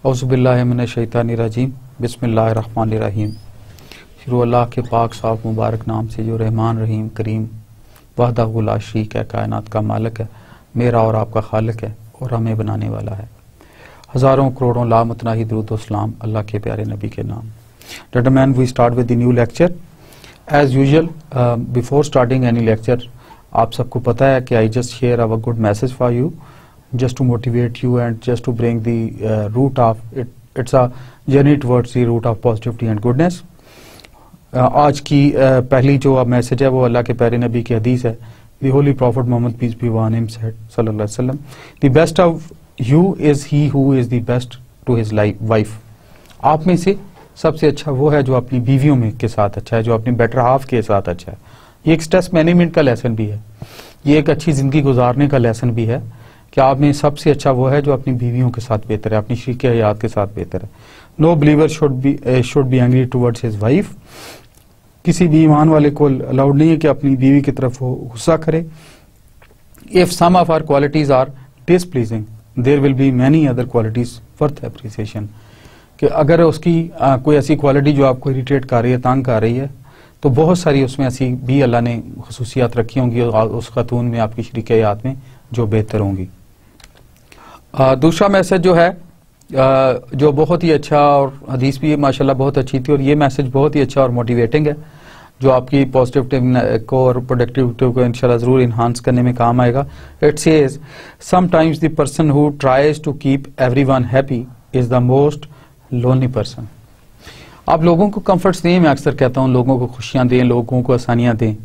औज़ुबिल्लाहि मिनश्शैतानिर्रजीम बिस्मिल्लाहिर्रहमानिर्रहीम। शुरू अल्लाह के पाक साफ मुबारक नाम से जो रहमान रहीम करीम वहदहु ला शरीक है, कायनात का मालिक है, मेरा और आपका खालिक है और हमें बनाने वाला है। हज़ारों करोड़ों लामतनाही दुरूद व सलाम अल्लाह के प्यारे नबी के नाम। Gentlemen, we start with the new lecture. As usual, before starting any lecture, आप सबको पता है कि I just share a good message for you, just to motivate you and just to bring the root of it. It's a journey towards the root of positivity and goodness. आज की पहली जो message है वो अल्लाह के प्यारे नबी की हदीस है। The Holy Prophet Muhammad peace be upon him said, sallallahu alaihi wasallam, the best of you is he who is the best to his wife. आप में से सबसे अच्छा वो है जो अपनी बीवियों में के साथ अच्छा है, जो अपनी बेटर हाफ के साथ अच्छा है। ये एक स्ट्रेस मैनेजमेंट का लेसन भी है, ये एक अच्छी जिंदगी गुजारने का लेसन भी है कि आप में सबसे अच्छा वो है जो अपनी बीवियों के साथ बेहतर है, अपनी शरीक हयात के साथ बेहतर है। No believer should be angry towards his wife. किसी भी ईमान वाले को अलाउड नहीं है कि अपनी बीवी की तरफ वो गुस्सा करे। If some of our qualities are displeasing there will be many other qualities worth appreciation. कि अगर उसकी कोई ऐसी क्वालिटी जो आपको इरिटेट कर रही है, तंग कर रही है, तो बहुत सारी उसमें ऐसी भी अल्लाह ने खुसूसियात रखी होंगी उस खातून में, आपकी शरीक हयात में, जो बेहतर होंगी। दूसरा मैसेज जो है जो बहुत ही अच्छा, और हदीस भी माशाल्लाह बहुत अच्छी थी, और ये मैसेज बहुत ही अच्छा और मोटिवेटिंग है जो आपकी पॉजिटिविटी को और प्रोडक्टिविटी को इंशाल्लाह जरूर इन्हांस करने में काम आएगा। It says sometimes the person who tries to keep everyone happy is the most lonely person. आप लोगों को कंफर्ट्स दें, मैं अक्सर कहता हूं लोगों को खुशियां दें, लोगों को आसानियां दें,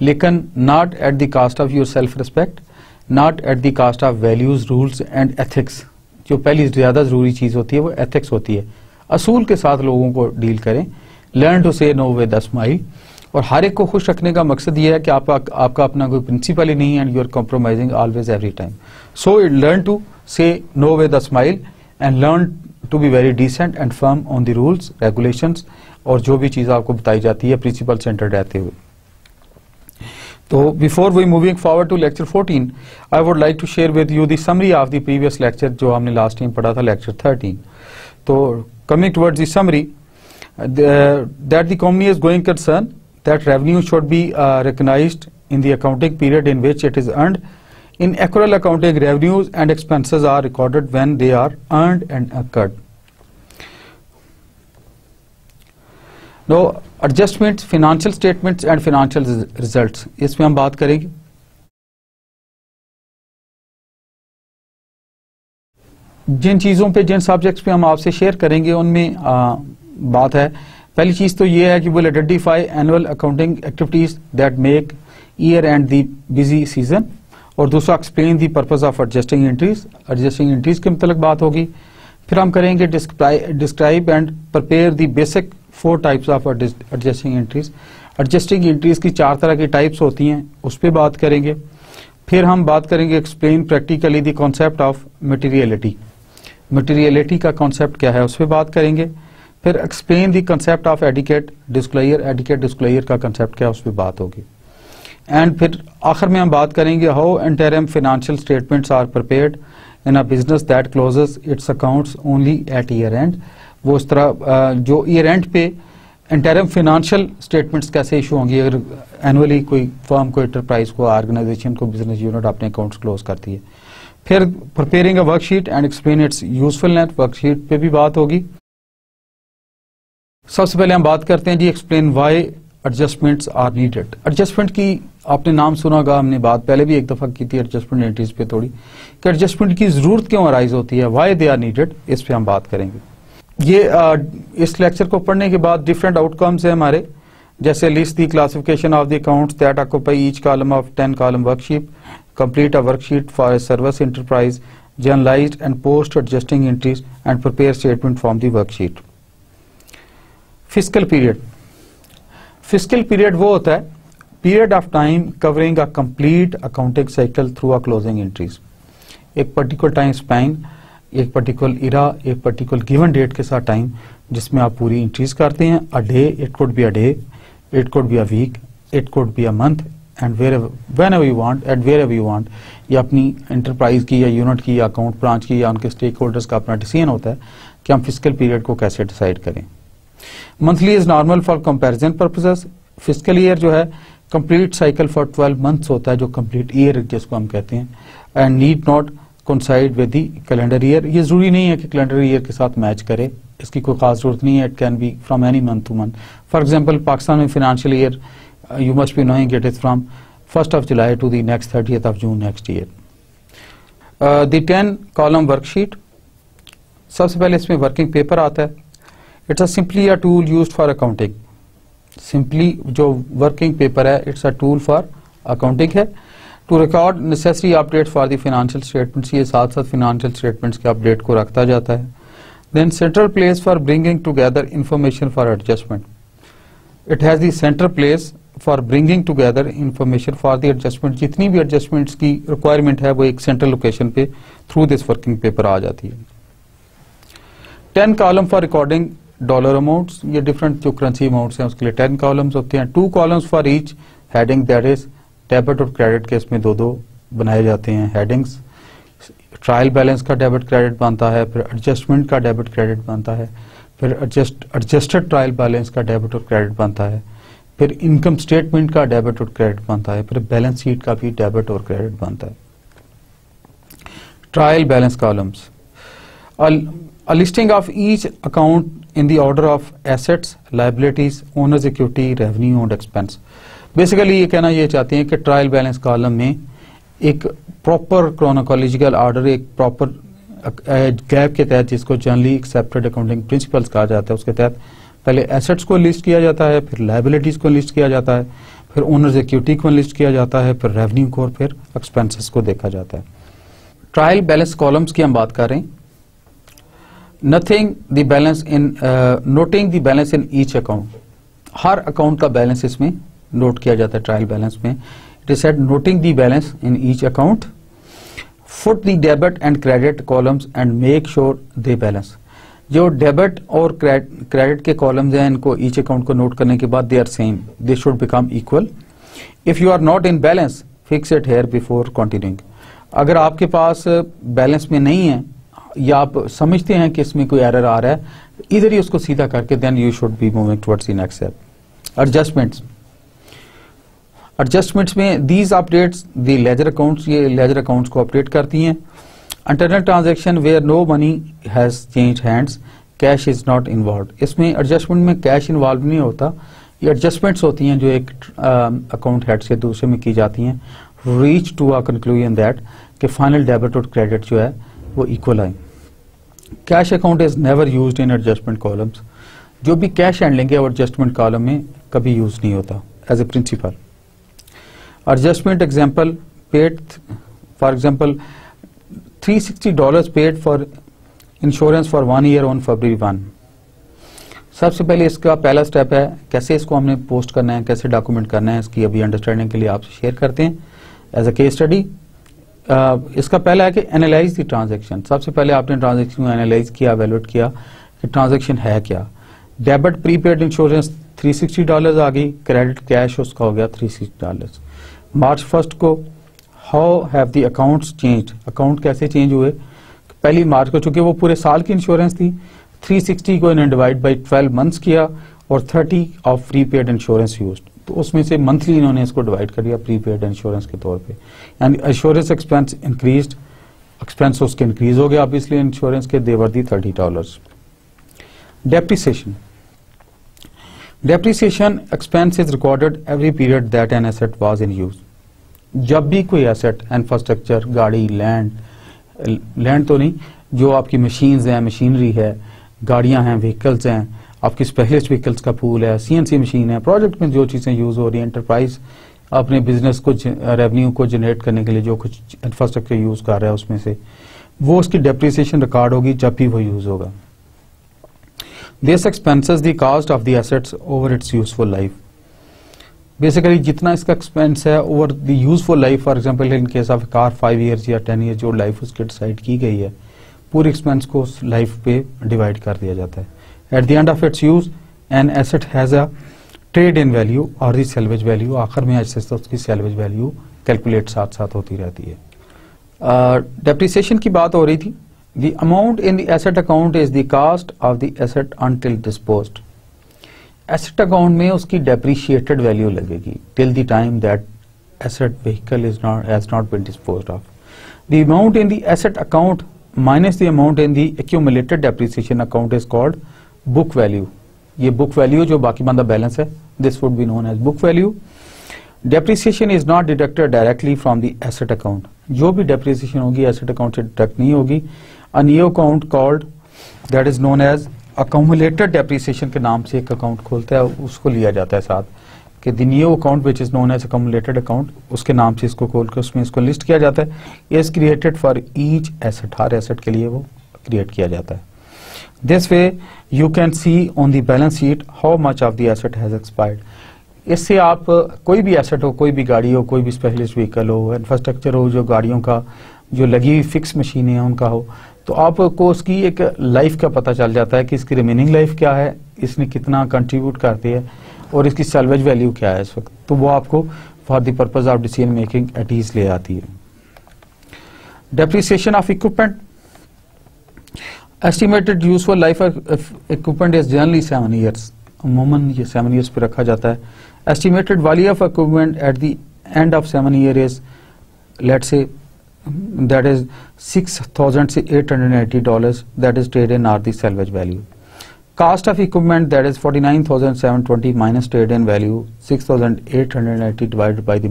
लेकिन not at the cost of your self respect, not at the cost of values, rules and ethics. जो पहली ज्यादा जरूरी चीज होती है वो एथिक्स होती है। असूल के साथ लोगों को डील करें। Learn to say no with a smile. और हर एक को खुश रखने का मकसद ये है कि आपका अपना कोई प्रिंसिपल ही नहीं है and you are compromising always every time. So learn to say no with a smile and learn to be very decent and firm on the rules regulations, और जो भी चीज आपको बताई जाती है प्रिंसिपल सेंटर रहते हुए। तो before we moving forward to lecture 14, I would like to share with you the summary of the previous lecture जो हमने लास्ट टाइम पढ़ा था, लेक्चर 13। तो coming towards the summary, that the company is going concern that revenue should be recognized in the accounting period in which it is earned. In accrual accounting, revenues and expenses are recorded when they are earned and occurred. Now, adjustments, financial statements and financial results, इसमें हम बात करेंगे। जिन चीजों पे, जिन subjects पे हम आपसे share करेंगे उनमें बात है। पहली चीज तो ये है कि will identify annual accounting activities that make year and the busy season, और दूसरा explain the purpose of adjusting entries. Adjusting entries के मतलब बात होगी। फिर हम करेंगे describe and prepare the basic 4 types of adjusting entries. Adjusting entries की 4 तरह की टाइप्स होती हैं, उस पर बात करेंगे। फिर हम बात करेंगे explain practically the concept of materiality. Materiality का कॉन्सेप्ट क्या है उस पर बात करेंगे। फिर explain the concept of adequate disclosure. Adequate disclosure का कंसेप्ट क्या है उस पर बात होगी। एंड फिर आखिर में हम बात करेंगे how interim financial statements are prepared in a business that closes its accounts only at year end. वो इस तरह जो ईयर एंड पे इंटरिम फाइनेंशियल स्टेटमेंट्स कैसे इशू होंगी अगर एनुअली कोई फर्म को, एंटरप्राइज को, ऑर्गेनाइजेशन को, बिजनेस यूनिट अपने अकाउंट्स क्लोज करती है। फिर preparing a worksheet and explain it's usefulness, worksheet पे भी बात होगी। सबसे पहले हम बात करते हैं जी explain why adjustments are needed. Adjustment की आपने नाम सुना होगा, हमने बात पहले भी एक दफा की थी एडजस्टमेंट एंट्रीज पे थोड़ी, कि एडजस्टमेंट की जरूरत क्यों अराइज होती है, व्हाई दे आर नीडेड, इस पे हम बात करेंगे। ये इस लेक्चर को पढ़ने के बाद डिफरेंट आउटकम्स है हमारे, जैसे list the classification of the accounts that occupy each column of 10 column worksheet, complete a worksheet for a service enterprise, journalized and post adjusting entries and prepare statement from the worksheet. Fiscal period. Fiscal period वो होता है period of time covering a complete accounting cycle through a closing entries. एक particular time span, एक particular era, एक particular given date के साथ time जिसमें आप पूरी एंट्रीज करते हैं। A day, it could be a day, it could be a week, it could be a month and whenever you want and wherever you want। ये अपनी एंटरप्राइज की या यूनिट की या अकाउंट ब्रांच की या उनके स्टेक होल्डर्स का अपना डिसीजन होता है कि हम फिस्कल पीरियड को कैसे डिसाइड करें। Monthly is normal for comparison purposes. Fiscal year जो है कंप्लीट साइकिल फॉर 12 मंथ्स होता है, जो कंप्लीट ईयर जिसको हम कहते हैं, and need not coincide with the calendar year. ये जरूरी नहीं है कि कैलेंडर ईयर के साथ मैच करे, इसकी कोई खास जरूरत नहीं है। It can be from any month to month. For example Pakistan में financial year you must be knowing it is from 1st of July to the next 30th of June next year। The 10 column worksheet, सबसे पहले इसमें working paper आता है। It's a simply a tool used for accounting. Simply जो working paper है it's a tool for accounting है। To record necessary update for the financial statements, ये साथ साथ फाइनेंशियल स्टेटमेंट्स के अपडेट को रखता जाता है। Then central place for bringing together information for adjustment. It has the centre place for bringing together information for the adjustment. जितनी भी एडजस्टमेंट्स की रिक्वायरमेंट है वो एक सेंट्रल लोकेशन पे थ्रू दिस वर्किंग पेपर आ जाती है। 10 column for recording dollar amounts, ये डिफरेंट जो करेंसी अमाउंट्स हैं उसके लिए 10 कॉलम्स होते हैं। 2 columns for each heading, that is debit और क्रेडिट के इसमें दो बनाए जाते हैं हेडिंग्स। ट्रायल बैलेंस का डेबिट क्रेडिट बनता है, फिर एडजस्टमेंट का डेबिट क्रेडिट बनता है, फिर एडजस्टेड ट्रायल बैलेंस का डेबिट और क्रेडिट बनता है, फिर इनकम स्टेटमेंट का डेबिट और क्रेडिट बनता है, फिर बैलेंस शीट का भी डेबिट और क्रेडिट बनता है। Trial balance columns, a listing of each account in the order of assets, liabilities, owners equity, revenue and expense. Basically ये कहना ये चाहते हैं कि ट्रायल बैलेंस कॉलम में एक प्रॉपर क्रोनोलॉजिकल ऑर्डर, एक प्रॉपर गैप के तहत, जिसको जनरली एक्सेप्टेड अकाउंटिंग प्रिंसिपल्स कहा जाता है, उसके तहत पहले एसेट्स को लिस्ट किया जाता है, फिर लायबिलिटीज को लिस्ट किया जाता है, फिर ओनर्स इक्विटी को लिस्ट किया जाता है, फिर रेवेन्यू को और फिर एक्सपेंसेस को देखा जाता है। ट्रायल बैलेंस कॉलम्स की हम बात कर रहे हैं। Nothing the balance in noting the balance in each account, हर अकाउंट का बैलेंस इसमें नोट किया जाता है ट्रायल बैलेंस में। It is said noting the balance in each account, foot the debit and credit columns and make sure they balance. जो debit और credit के कॉलम्स हैं इनको ईच अकाउंट को नोट करने के बाद they are same, they should become equal. If you are not in balance fix it here before continuing. अगर आपके पास बैलेंस में नहीं है या आप समझते हैं कि इसमें कोई एरर आ रहा है, इधर ही उसको सीधा करके then you should be moving towards the next step. Adjustments में these updates the ledger accounts, ये लेजर अकाउंट्स को अपडेट करती हैं। Internal transaction where no money has change hands, cash is not involve. इसमें एडजस्टमेंट में cash involve नहीं होता, ये एडजस्टमेंट्स होती हैं जो एक अकाउंट हेड से दूसरे में की जाती हैं। Reach to a conclusion that कि फाइनल डेबिट और क्रेडिट जो है वो इक्वल आए। Cash account is never used in adjustment columns, जो भी कैश हैंडलिंग है वो एडजस्टमेंट कॉलम में कभी यूज नहीं होता as a principle. Adjustment example paid, for example $360 paid for insurance for 1 year on February 1। सबसे पहले इसका पहला स्टेप है कैसे इसको हमने पोस्ट करना है, कैसे डॉक्यूमेंट करना है, इसकी अभी अंडरस्टैंडिंग के लिए आपसे शेयर करते हैं एज अ केस स्टडी। इसका पहला है कि एनालाइज द ट्रांजैक्शन। सबसे पहले आपने ट्रांजैक्शन को एनालाइज किया, वैल्यूएट किया कि ट्रांजैक्शन है क्या। डेबिट प्रीपेड इंश्योरेंस $360 आ गई, क्रेडिट कैश उसका हो गया $360। मार्च 1 को how have the accounts changed, account कैसे चेंज हुए। पहली मार्च को चूंकि वो पूरे साल की इंश्योरेंस थी, 360 को इन्हें डिवाइड बाई 12 मंथ्स किया और 30 ऑफ प्रीपेड इंश्योरेंस यूज्ड, तो उसमें से मंथली इन्होंने इसको डिवाइड कर दिया प्रीपेड इंश्योरेंस के तौर पे। And insurance expense increased, expense उसके इंक्रीज हो गया ऑब्वियसली इंश्योरेंस के, देवर दी $30। Depreciation, depreciation expense is recorded every period that an asset was in use. जब भी कोई एसेट, इंफ्रास्ट्रक्चर, गाड़ी, लैंड तो नहीं, जो आपकी मशीन्स हैं, मशीनरी है, गाड़ियां हैं, व्हीकल्स हैं, आपकी स्पेशलिस्ट व्हीकल्स का पूल है, CNC मशीन है, प्रोजेक्ट में जो चीजें यूज हो रही हैं, एंटरप्राइज अपने बिजनेस को रेवेन्यू को जनरेट करने के लिए जो कुछ इंफ्रास्ट्रक्चर यूज कर रहा है उसमें से वो उसकी डेप्रिसिएशन रिकॉर्ड होगी जब भी वो यूज होगा। This expenses the cost of the assets over its useful life. Basically जितना इसका एक्सपेंस है over the useful life, for example in case of car 5 years या 10 ईयर्स जो लाइफ उसकी डिसाइड की गई है, पूरे एक्सपेंस को उस लाइफ पे डिवाइड कर दिया जाता है। Eight the end of its use an asset has a trade in value और दी सेल्वेज वैल्यू, आखिर में ऐसे तो उसकी सेल्वेज वैल्यू कैलकुलेट साथ साथ होती रहती है। डेप्रिसिएशन की बात हो रही थी। The amount in the asset account is the cost of the asset until disposed. Asset account में उसकी डेप्रिशिएटेड वैल्यू लगेगी till the time that asset vehicle has not been disposed of. The amount in the asset account minus the amount in the accumulated depreciation account is called book value. ये book value जो बाकी बंदा balance है, this would be known as book value. Depreciation is not deducted directly from the asset account. जो भी depreciation होगी asset account से deduct नहीं होगी। A new account called that is known as accumulated depreciation के नाम से एक अकाउंट खोलता है, उसको लिया जाता है साथ कि the new account which is known as accumulated account, उसके नाम से इसको खोल कर उसमें इसको लिस्ट किया जाता है। Is created for each asset, her asset के लिए वो क्रिएट किया जाता है। This way you can see on the balance sheet how much of the asset has expired. इससे आप कोई भी एसेट हो, कोई भी गाड़ी हो, कोई भी स्पेशलिस्ट व्हीकल हो, इंफ्रास्ट्रक्चर हो, जो गाड़ियों का जो लगी हुई फिक्स मशीनें हैं उनका हो, तो आपको उसकी एक लाइफ का पता चल जाता है कि इसकी रिमेनिंग लाइफ क्या है, इसने कितना कंट्रीब्यूट करती है और इसकी सैल्वेज वैल्यू क्या है इस वक्त। तो वो आपको for the purpose of decision making at ease ले आती है। Depreciation of equipment. Estimated useful life of equipment is generally 7 years. अमूमन ये 7 ईयर्स पे रखा जाता है। Estimated value of equipment at the end of 7 year is let's say that is $6,880 that is trade in or the salvage value. Cost of equipment that is 49,720 minus trade in value 6,880 divided by the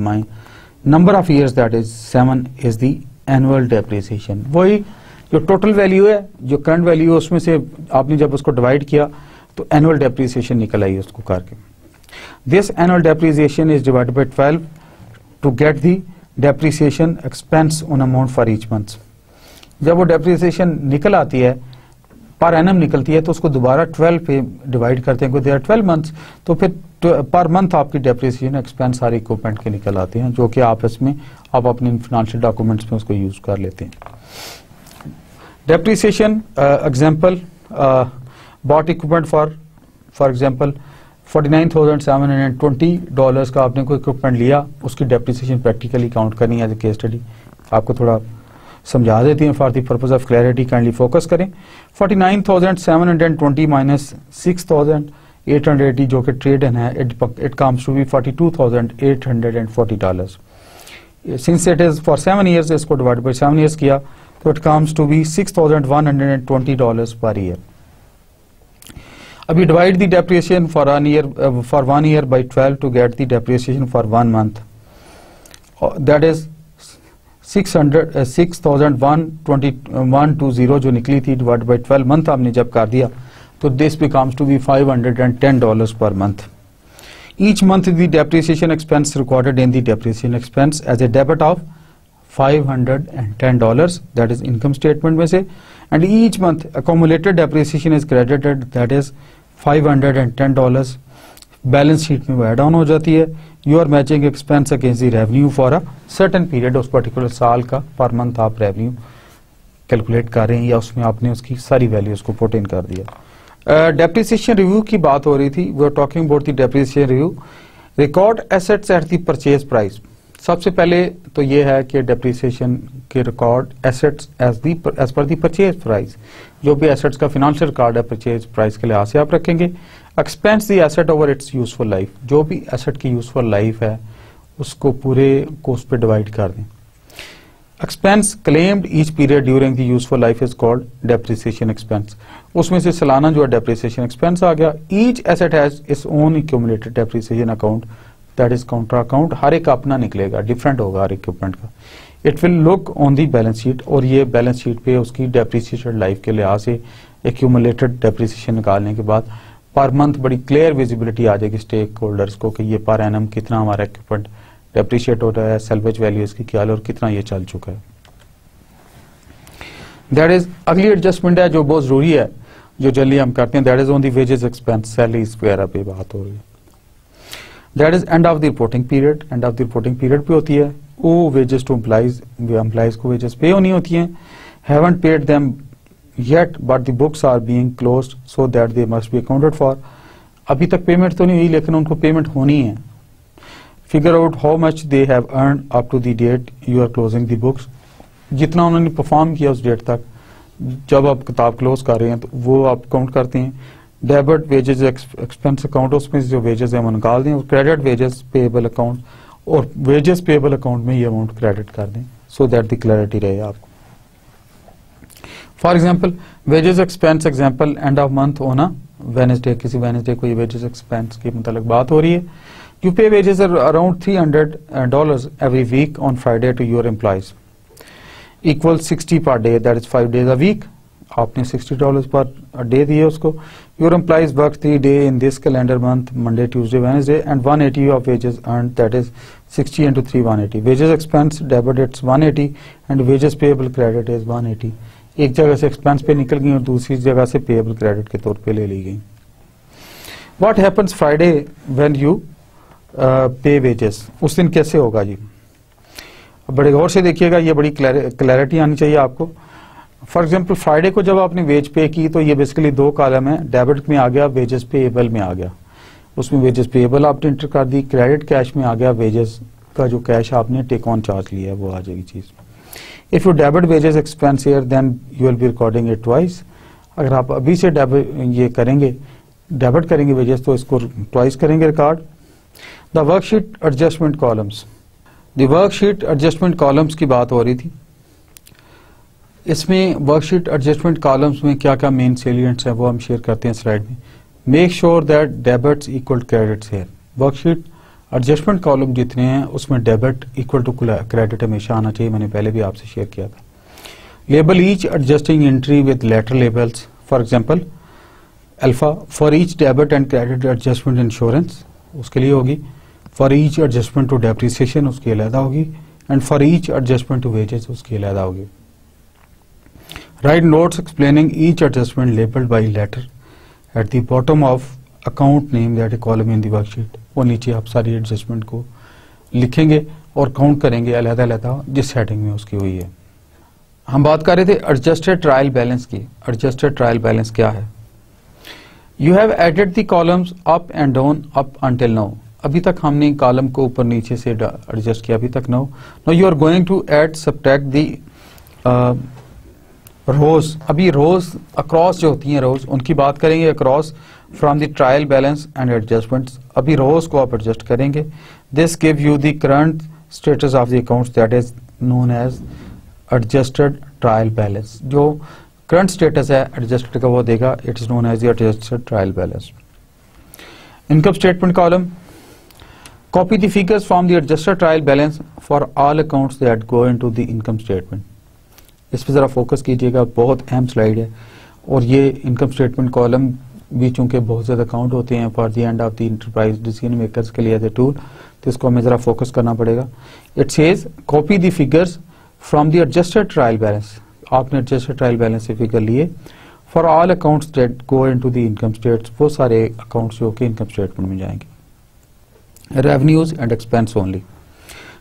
number of years that is 7 is the annual depreciation. वही जो total value है, जो current value है, उसमें से आपने जब उसको डिवाइड किया तो एनुअल डेप्रिसिएशन निकल आई उसको करके। This annual depreciation is divided by 12 to get the depreciation expense on amount for each month. जब वो डेप्रिसिएशन निकल आती है, पर एनम निकलती है, तो उसको दोबारा 12 पे डिवाइड करते हैं, क्योंकि 12 मंथ्स, तो फिर पर मंथ आपकी डेप्रिसिएशन एक्सपेंस सारे इक्विपमेंट के निकल आते हैं, जो कि आपस में आप अपने फाइनेंशियल डॉक्यूमेंट्स में उसको यूज कर लेते हैं। Depreciation example, bought equipment for example $49,720 का आपने कोई इक्विपमेंट लिया, उसकी डेप्रिसिएशन प्रैक्टिकली काउंट करनी है एज ए केस स्टडी। आपको थोड़ा समझा देती हैं for the purpose of clarity, kindly focus करें। 49,720 माइनस 6,880 जो कि ट्रेड इन है, it comes to be $42,840। Since it is for 7 years, इसको डिवाइड बाय 7 ईयर्स किया तो it comes to B $6,120 per year. अभी divide the depreciation for 1 year by 12 to get the depreciation for 1 month. That is 6,120 जो निकली थी, divide by 12 month आपने जब कर दिया तो this becomes to be $510 per month. Each month the depreciation expense recorded in the depreciation expense as a debit of $510, that is income statement में से, and each month accumulated depreciation is credited, that is $510 balance sheet में वो add on हो जाती है। You are matching expense against the revenue for a certain period, उस particular साल का पर मंथ आप रेवेन्यू कैलकुलेट कर रहे हैं या उसमें आपने उसकी सारी वैल्यू उसको पुट इन कर दिया। डेप्रिसिएशन रिव्यू की बात हो रही थी, we are talking about the depreciation review. Record assets at the purchase price. सबसे पहले तो ये है कि डेप्रिसिएशन के record assets as per the purchase price, जो भी एसेट्स का फाइनेंशियल रिकॉर्ड है परचेज प्राइस के लिहाज से आप रखेंगे। Expense the asset over its useful life, जो भी एसेट की यूजफुल लाइफ है उसको पूरे कोस्ट पे डिवाइड कर दें। Expense claimed each period during the useful life is called depreciation expense. उसमें से सालाना जो है डेप्रिसिएशन एक्सपेंस आ गया। Each asset has its own accumulated depreciation account, that is counter account. हर एक अपना निकलेगा, डिफरेंट होगा हर इक्विपमेंट का। It will look on the balance sheet, और ये बैलेंस शीट पे उसकी डेप्रिसिएशन लाइफ के लिहाज से एक्यूमुलेटेड डेप्रिसिएशन निकालने के बाद पर मंथ बड़ी क्लियर विजिबिलिटी आ जाएगी स्टेक होल्डर्स को कि ये पर एनम कितना हमारा इक्विपमेंट डेप्रिशिएट हो रहा है, सेल्वेज वैल्यू इसकी क्या है और कितना ये चल चुका है। दैट इज अगली एडजस्टमेंट है जो बहुत जरूरी है, जो जल्दी हम करते हैं, that is on the wages expense, salaries वगैरह पे बात हो रही है। That is end of the reporting period. End of the reporting period पे होती है वो वेजेस टू एम्प्लॉइज को वेजेस पे होनी होती हैं। Haven't paid them yet but the books are being closed so that they must be accounted for. अभी तक पेमेंट तो नहीं हुई लेकिन उनको पेमेंट होनी है। Figure out how much they have earn up to the date you are closing the books. जितना उन्होंने परफॉर्म किया उस डेट तक, जब आप किताब क्लोज कर रहे हैं तो वो आप काउंट करते हैं। डेबिट वेजेस एक्सपेंस अकाउंट, उसमें जो वेजेस है वो निकाल दें। और क्रेडिट वेजेस पेएबल अकाउंट, और वेजेस पेएबल अकाउंट में ये अमाउंट क्रेडिट कर दें सो दैट द क्लैरिटी रहे आपको। For example wages expense example end of month होना वेडनेसडे, किसी वेडनेसडे को ये वेजेस एक्सपेंस के मुतालिक बात हो रही है। You pay wages around $300 every week on Friday to your employees equal 60 per day, that is 5 days a week। आपने $60 पर डे दिए उसको। Your employees work 3 days in this calendar month, Monday Tuesday Wednesday, and 180 of wages earn, that is 60 into 3 180। Wages expense debit it's 180 and wages payable credit is 180। एक जगह से expense पे निकल गई और दूसरी जगह से पेएबल क्रेडिट के तौर पे ले ली गई। What happens Friday when you pay wages, उस दिन कैसे होगा जी? बड़े गौर से देखिएगा, ये बड़ी क्लैरिटी आनी चाहिए आपको। फॉर एग्जांपल फ्राइडे को जब आपने वेज पे की तो ये बेसिकली 2 कॉलम है, डेबिट में आ गया, वेजेस पेएबल में आ गया। उसमें वेजेस पेएबल आपने एंटर कर दी, क्रेडिट कैश में आ गया, वेजेस का जो कैश आपने टेक ऑन चार्ज लिया है वो आ जाएगी चीज। If you debit wages expense here then you will be recording it twice. अगर आप अभी से ये करेंगे, डेबिट करेंगे वेजेस, तो इसको ट्वाइस करेंगे record. The worksheet adjustment columns, the worksheet adjustment columns की बात हो रही थी। इसमें वर्कशीट एडजस्टमेंट कॉलम्स में क्या क्या मेन सेलिएंट्स हैं वो हम शेयर करते हैं स्लाइड में। Make sure that debits equal credits here. Worksheet adjustment column जितने हैं उसमें डेबिट इक्वल टू क्रेडिट हमेशा आना चाहिए, मैंने पहले भी आपसे शेयर किया था। Label each adjusting entry with letter labels, for example alpha for each debit and credit adjustment insurance, उसके लिए होगी। For each adjustment to depreciation उसकी अलहदा होगी, and for each adjustment to wages उसकी अलहदा होगी। Write notes explaining each adjustment labelled by letter at the bottom of account name that a column in the worksheet. वो नीचे आप सारी एडजस्टमेंट को लिखेंगे और काउंट करेंगे अलहदा अलहदा जिस हेडिंग में उसकी हुई है। हम बात कर रहे थे एडजस्टेड ट्रायल बैलेंस की। एडजस्टेड ट्रायल बैलेंस क्या है? You have added the columns up and down up until now. अभी तक हमने कॉलम को ऊपर नीचे से एडजस्ट किया, अभी तक now you are going to add subtract the rows. अभी रोज अक्रॉस जो होती हैं रोज उनकी बात करेंगे, across from the trial balance and adjustments. अभी रोज को आप एडजस्ट करेंगे। This give you the current status of the accounts that is known as adjusted trial balance. जो करंट स्टेटस है एडजस्टेड का वो देगा, it is known as the adjusted trial balance. Income statement column, copy the figures from the adjusted trial balance for all accounts that go into the income statement. इस पर जरा focus कीजिएगा, बहुत अहम स्लाइड है। और ये इनकम स्टेटमेंट कॉलम भी चूंकि बहुत ज्यादा काउंट होते हैं for the end of the enterprise decision makers के लिए एज ए टूल, तो इसको हमें जरा फोकस करना पड़ेगा। It says copy the figures from the adjusted trial balance. आपने एडजस्टेड ट्रायल बैलेंस से फिगर लिए for all accounts that go into the income states, वो सारे अकाउंट्स जो कि इनकम स्टेटमेंट में जाएंगे। Revenues and expense only,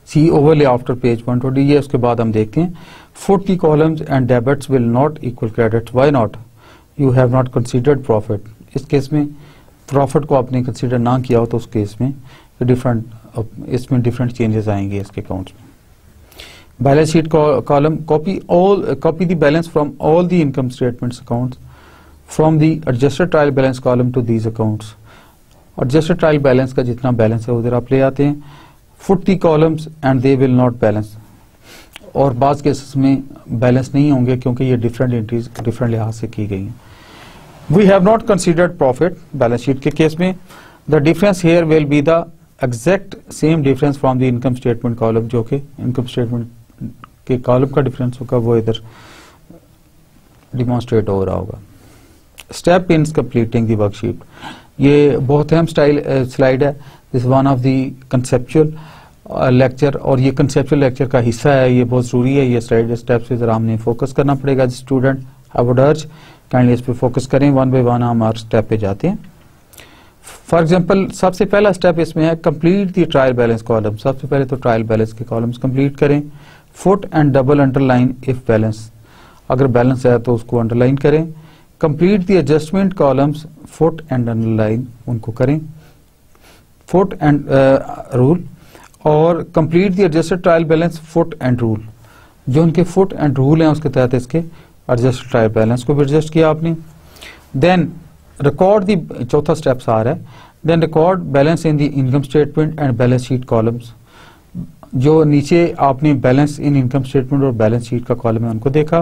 see overlay after page 120। ये उसके बाद हम देखते हैं 40 columns and debits will not equal credits. Why not? You have not considered profit. इस केस में प्रॉफिट को आपने कंसीडर ना किया हो तो उस केस में इसमें डिफरेंट चेंजेस आएंगे इसके अकाउंट्स में। Balance sheet column, copy the balance from all the income statements accounts from the adjusted trial balance column to these accounts. Adjusted trial balance का जितना बैलेंस है उधर आप ले आते हैं। 40 columns and they will not balance। और बाज केसेस में बैलेंस नहीं होंगे क्योंकि ये डिफरेंट एंट्रीज डिफरेंट लिहाज से की गई हैं। We have not considered profit balance sheet के केस में। The difference here will be the exact same difference from the income statement column, जो कि इनकम स्टेटमेंट के कॉलम का डिफरेंस होगा वो इधर डिमॉन्स्ट्रेट हो रहा होगा। Step in completing the worksheet, ये बहुत अहम स्लाइड है। This one of the conceptual lecture, और ये कंसेप्चुअल लेक्चर का हिस्सा है, ये बहुत जरूरी है। ये स्लाइड स्टेप से जरा हमने फोकस करना पड़ेगा। स्टूडेंट आई वुड अर्ज काइंडली इस पे फोकस करें। वन बाय वन हम हर स्टेप पे जाते हैं। फॉर एग्जांपल सबसे पहला स्टेप इसमें है complete the trial balance column. सबसे पहले तो ट्रायल बैलेंस के कॉलम्स कंप्लीट करें। Foot and double underline if balance, अगर बैलेंस है तो उसको अंडरलाइन करें। Complete the adjustment columns, foot and underline उनको करें, फुट एंड रूल। और complete the adjusted trial balance, foot and rule, जो उनके फुट एंड रूल हैं उसके तहत इसके एडजस्टेड ट्रायल बैलेंस को भी एडजस्ट किया आपने। देन रिकॉर्ड दी, चौथा स्टेप आ रहा है, then record balance in the income statement and balance sheet columns. जो नीचे आपने बैलेंस इन इनकम स्टेटमेंट और बैलेंस शीट का कॉलम है उनको देखा।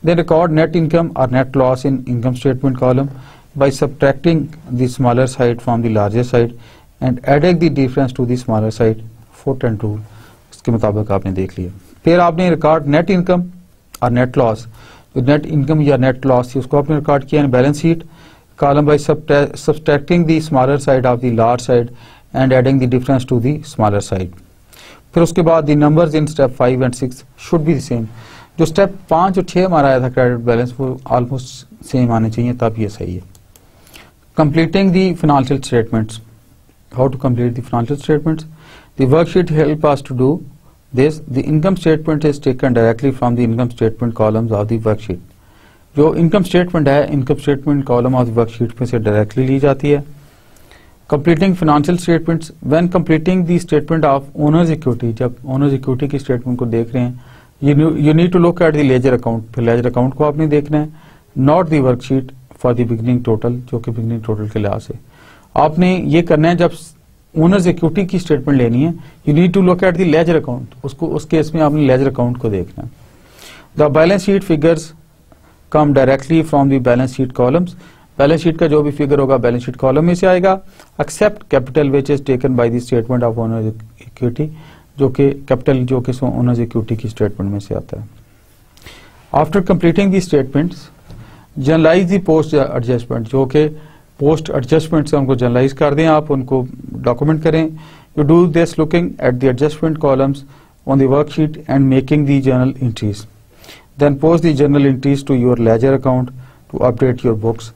देन रिकॉर्ड नेट इनकम और net loss in income statement column by subtracting the smaller side from the larger side and adding the difference to the smaller side, foot and rule इसके मुताबिक आपने देख लिया। फिर आपने रिकॉर्ड नेट इनकम और net loss, जो net income या नेट लॉस थी उसको आपने रिकॉर्ड किया in balance sheet column by subtracting the smaller side of the large side and adding the difference to the smaller side. फिर उसके बाद the numbers in step 5 and 6 should be the same. जो step 5 और 6 हमारा आया था credit balance वो almost same आने चाहिए, तब ये सही है। Completing the financial statements. How to complete the financial statements? The worksheet help us to do this. The income statement is taken directly from the income statement columns of the worksheet. जो income statement है income statement column of worksheet में से directly ली जाती है। Completing financial statements, when completing the statement of owners equity, जब owners equity की statement को देख रहे हैं you need to look at the ledger account, फिर लेजर अकाउंट को आपने देखना है, not the worksheet for the beginning total, जो कि बिगिनिंग टोटल के लिहाज से आपने ये करना है। जब ओनर्स इक्विटी की स्टेटमेंट लेनी है you need to look at the ledger account, उसको उस केस में आपने लेजर अकाउंट को देखना है। The balance sheet figures come directly from the balance sheet columns, balance sheet का जो भी फिगर होगा बैलेंस शीट कॉलम में से आएगा। Except capital which is taken by the statement of owners equity, जो कि कैपिटल जो कि ओनर्स इक्विटी की स्टेटमेंट में से आता है। After completing the statements journalize the post adjustment, जो कि पोस्ट एडजस्टमेंट्स उनको जनरलाइज कर दें, आप उनको डॉक्यूमेंट करें। You do this looking at the adjustment columns on the worksheet and making the journal entries. Then post the journal entries to your ledger account to update your books.